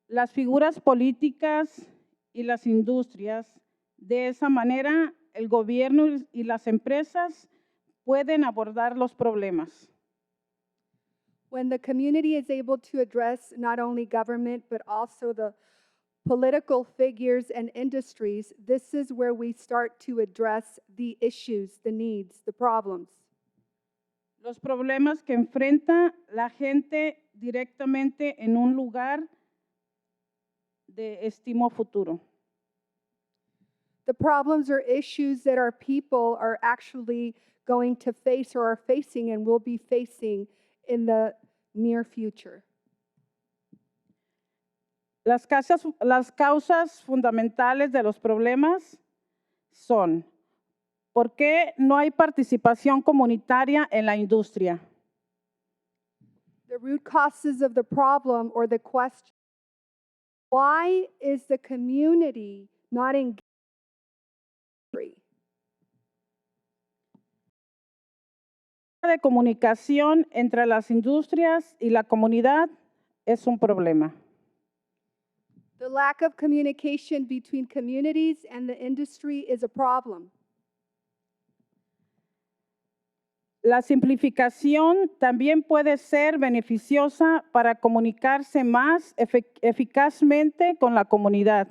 las figuras políticas y las industrias. De esa manera, el gobierno y las empresas pueden abordar los problemas. when the community is able to address not only government, but also the political figures and industries, this is where we start to address the issues, the needs, the problems. Los problemas que enfrenta la gente directamente en un lugar de estimo futuro. The problems or issues that our people are actually going to face or are facing and will be facing in the near future. Las causas fundamentales de los problemas son: ¿por qué no hay participación comunitaria en la industria? The root causes of the problem or the question: why is the community not engaged? La comunicación entre las industrias y la comunidad es un problema. The lack of communication between communities and the industry is a problem. La simplificación también puede ser beneficiosa para comunicarse más eficazmente con la comunidad.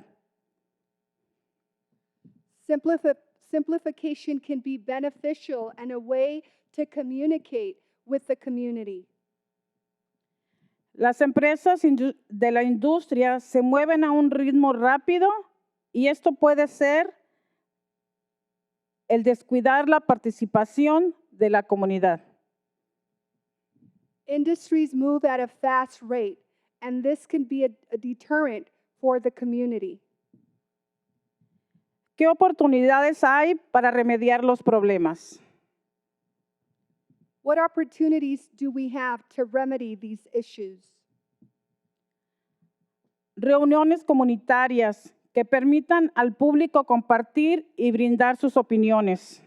Simplification can be beneficial and a way to communicate with the community. Las empresas de la industria se mueven a un ritmo rápido y esto puede ser el descuidar la participación de la comunidad. Industries move at a fast rate, and this can be a deterrent for the community. ¿Qué oportunidades hay para remediar los problemas? What opportunities do we have to remedy these issues? Reuniones comunitarias que permitan al público compartir y brindar sus opiniones.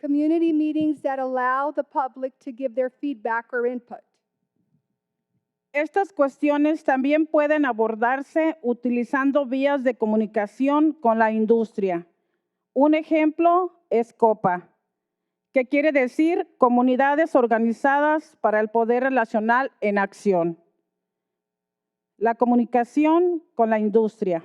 Community meetings that allow the public to give their feedback or input. Estas cuestiones también pueden abordarse utilizando vías de comunicación con la industria. Un ejemplo es COPA, que quiere decir Comunidades Organizadas para el Poder Relacional en Acción. La comunicación con la industria.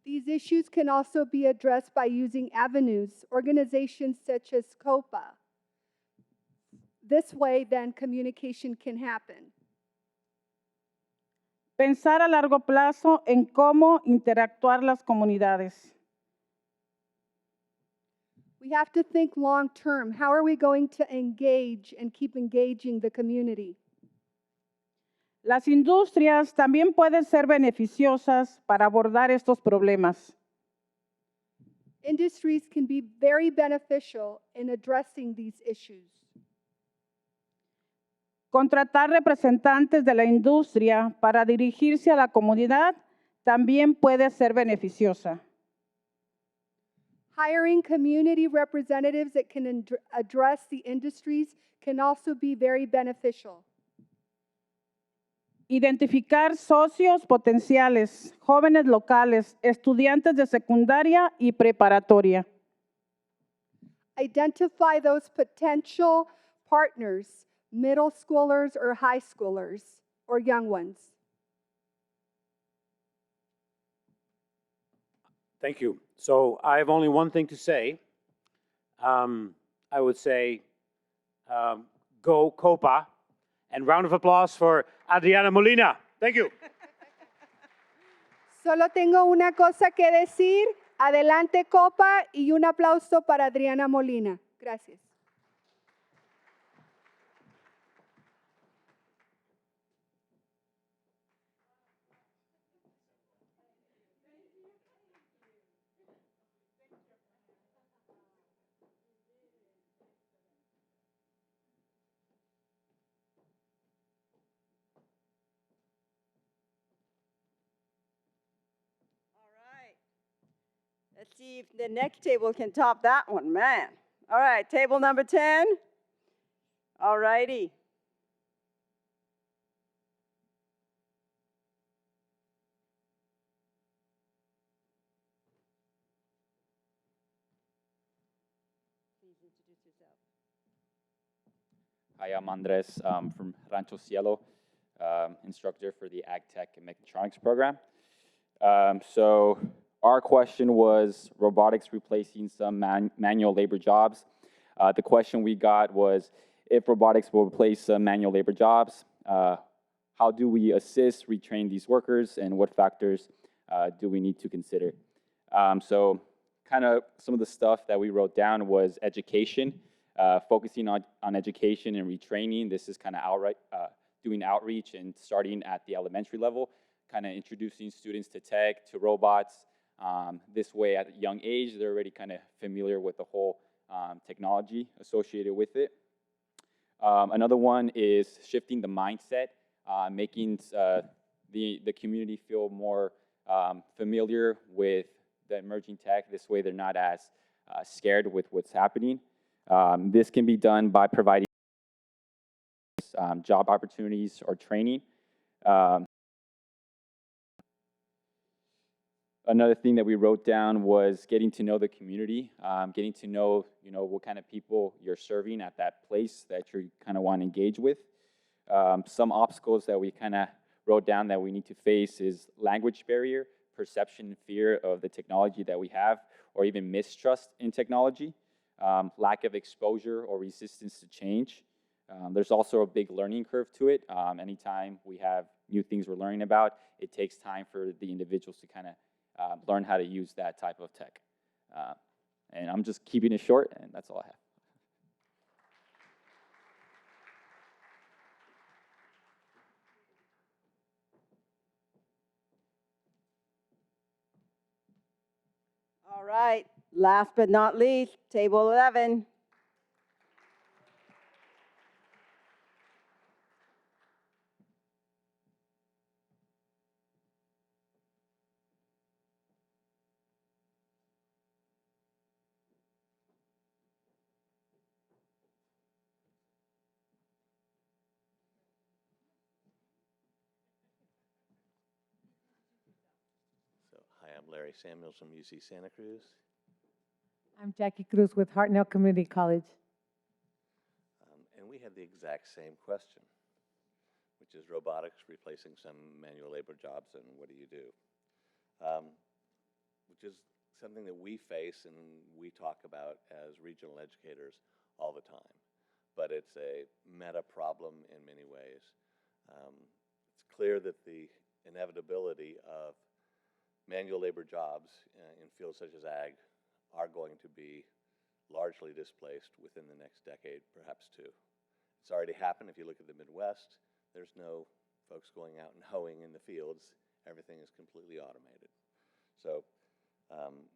These issues can also be addressed by using avenues, organizations such as COPA. This way, then, communication can happen. Pensar a largo plazo en cómo interactuar las comunidades. We have to think long term. How are we going to engage and keep engaging the community? Las industrias también pueden ser beneficiosas para abordar estos problemas. Industries can be very beneficial in addressing these issues. Contratar representantes de la industria para dirigirse a la comunidad también puede ser beneficiosa. Hiring community representatives that can address the industries can also be very beneficial. Identificar socios potenciales, jóvenes locales, estudiantes de secundaria y preparatoria. Identify those potential partners, middle schoolers or high schoolers or young ones. Thank you. So I have only one thing to say. I would say, go Copa, and round of applause for Adriana Molina. Thank you. Solo tengo una cosa que decir. Adelante, Copa, y un aplauso para Adriana Molina. Gracias. Let's see if the next table can top that one, man. All right, table number 10. All righty. Please introduce yourself. Hi, I'm Andres from Rancho Cielo, instructor for the Ag Tech and Mechatronics program. So our question was robotics replacing some manual labor jobs. The question we got was, if robotics will replace some manual labor jobs, how do we assist, retrain these workers, and what factors do we need to consider? So kind of some of the stuff that we wrote down was education, focusing on education and retraining. This is kind of doing outreach and starting at the elementary level, kind of introducing students to tech, to robots. This way, at a young age, they're already kind of familiar with the whole technology associated with it. Another one is shifting the mindset, making the community feel more familiar with the emerging tech. This way, they're not as scared with what's happening. This can be done by providing job opportunities or training. Another thing that we wrote down was getting to know the community, getting to know, what kind of people you're serving at that place that you kind of want to engage with. Some obstacles that we kind of wrote down that we need to face is language barrier, perception and fear of the technology that we have, or even mistrust in technology, lack of exposure or resistance to change. There's also a big learning curve to it. Anytime we have new things we're learning about, it takes time for the individuals to kind of learn how to use that type of tech. And I'm just keeping it short, and that's all I have. All right, last but not least, table 11. I'm Larry Samuels from UC Santa Cruz. I'm Jackie Cruz with Hartnell Community College. And we had the exact same question, which is robotics replacing some manual labor jobs, and what do you do? Which is something that we face and we talk about as regional educators all the time. But it's a meta problem in many ways. It's clear that the inevitability of manual labor jobs in fields such as ag are going to be largely displaced within the next decade, perhaps two. It's already happened. If you look at the Midwest, there's no folks going out and hoeing in the fields. Everything is completely automated. So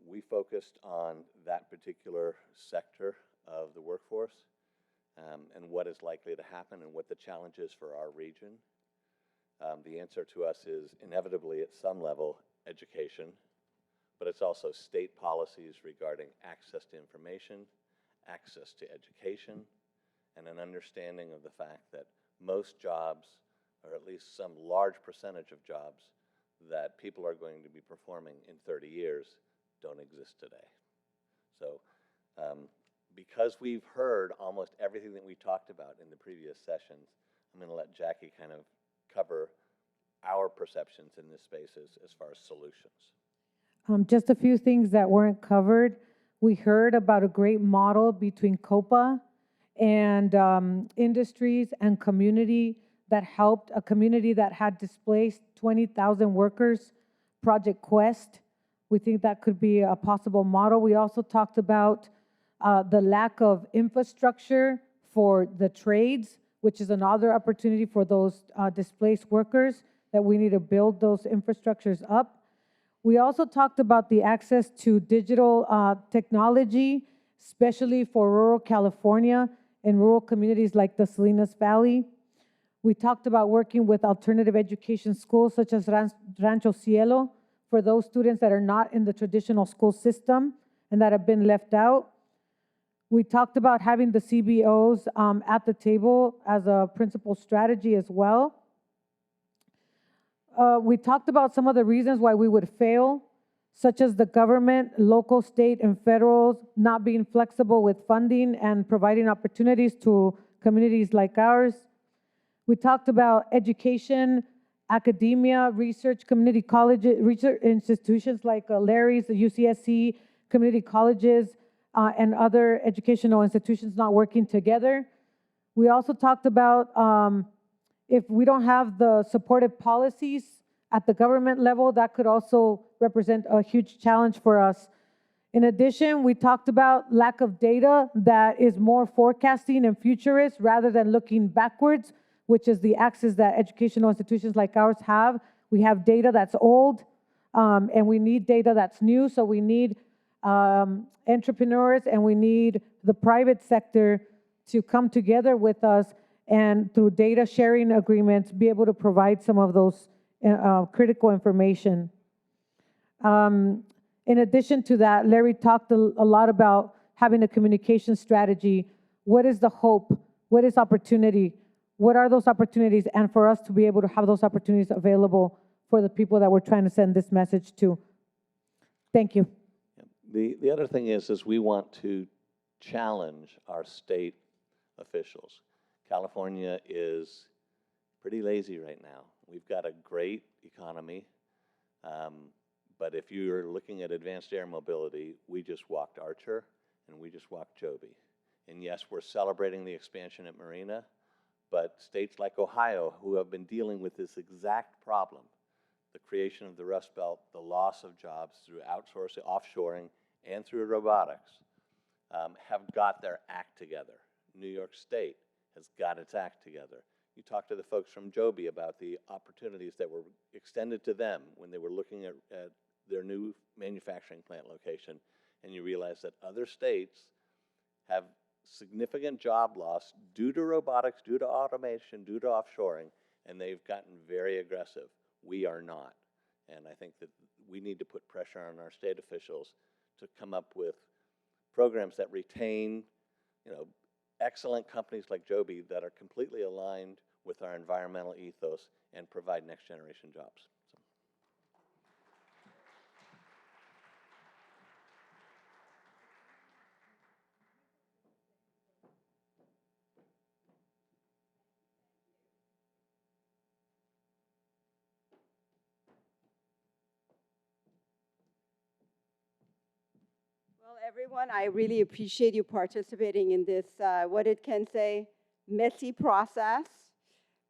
we focused on that particular sector of the workforce and what is likely to happen and what the challenge is for our region. The answer to us is inevitably at some level education, but it's also state policies regarding access to information, access to education, and an understanding of the fact that most jobs, or at least some large percentage of jobs that people are going to be performing in 30 years don't exist today. So because we've heard almost everything that we talked about in the previous sessions, I'm going to let Jackie kind of cover our perceptions in this space as far as solutions. Just a few things that weren't covered. We heard about a great model between COPA and industries and community that helped a community that had displaced 20,000 workers, Project Quest. We think that could be a possible model. We also talked about the lack of infrastructure for the trades, which is another opportunity for those displaced workers, that we need to build those infrastructures up. We also talked about the access to digital technology, especially for rural California and rural communities like the Salinas Valley. We talked about working with alternative education schools such as Rancho Cielo for those students that are not in the traditional school system and that have been left out. We talked about having the CBOs at the table as a principal strategy as well. We talked about some of the reasons why we would fail, such as the government, local, state, and federal not being flexible with funding and providing opportunities to communities like ours. We talked about education, academia, research, community colleges, research institutions like Larry's, the UCSC, community colleges, and other educational institutions not working together. We also talked about if we don't have the supportive policies at the government level, that could also represent a huge challenge for us. In addition, we talked about lack of data that is more forecasting and futurist rather than looking backwards, which is the axis that educational institutions like ours have. We have data that's old, and we need data that's new, so we need entrepreneurs and we need the private sector to come together with us and through data sharing agreements, be able to provide some of those critical information. In addition to that, Larry talked a lot about having a communication strategy. What is the hope? What is opportunity? What are those opportunities? And for us to be able to have those opportunities available for the people that we're trying to send this message to. Thank you. The other thing is we want to challenge our state officials. California is pretty lazy right now. We've got a great economy, but if you're looking at advanced air mobility, we just walked Archer and we just walked Joby. And yes, we're celebrating the expansion at Marina, but states like Ohio, who have been dealing with this exact problem, the creation of the Rust Belt, the loss of jobs through outsourcing, offshoring, and through robotics, have got their act together. New York State has got its act together. You talk to the folks from Joby about the opportunities that were extended to them when they were looking at their new manufacturing plant location, and you realize that other states have significant job loss due to robotics, due to automation, due to offshoring, and they've gotten very aggressive. We are not. And I think that we need to put pressure on our state officials to come up with programs that retain, excellent companies like Joby that are completely aligned with our environmental ethos and provide next generation jobs. everyone. I really appreciate you participating in this, what it can say, messy process.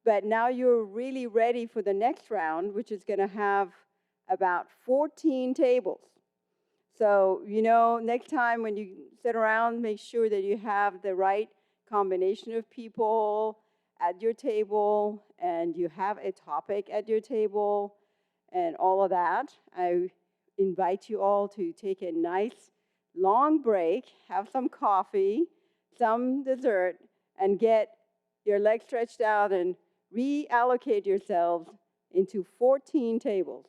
But now you're really ready for the next round, which is going to have about 14 tables. So, next time when you sit around, make sure that you have the right combination of people at your table and you have a topic at your table and all of that. I invite you all to take a nice long break, have some coffee, some dessert, and get your legs stretched out and reallocate yourselves into 14 tables.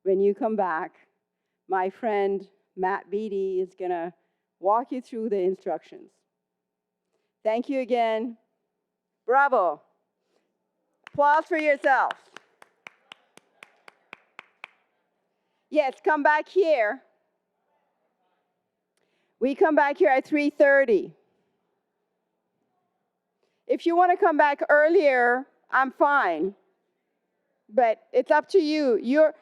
When you come back, my friend Matt Beatty is going to walk you through the instructions. Thank you again. Bravo. Applause for yourselves. Yes, come back here. We come back here at 3:30. If you want to come back earlier, I'm fine. But it's up to you.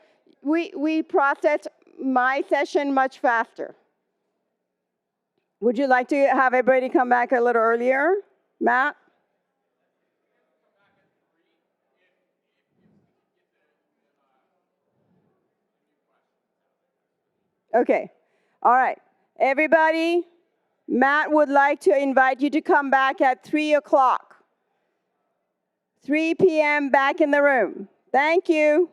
We process my session much faster. Would you like to have everybody come back a little earlier, Matt? Okay. All right. Everybody, Matt would like to invite you to come back at 3 o'clock. 3 p.m. back in the room. Thank you.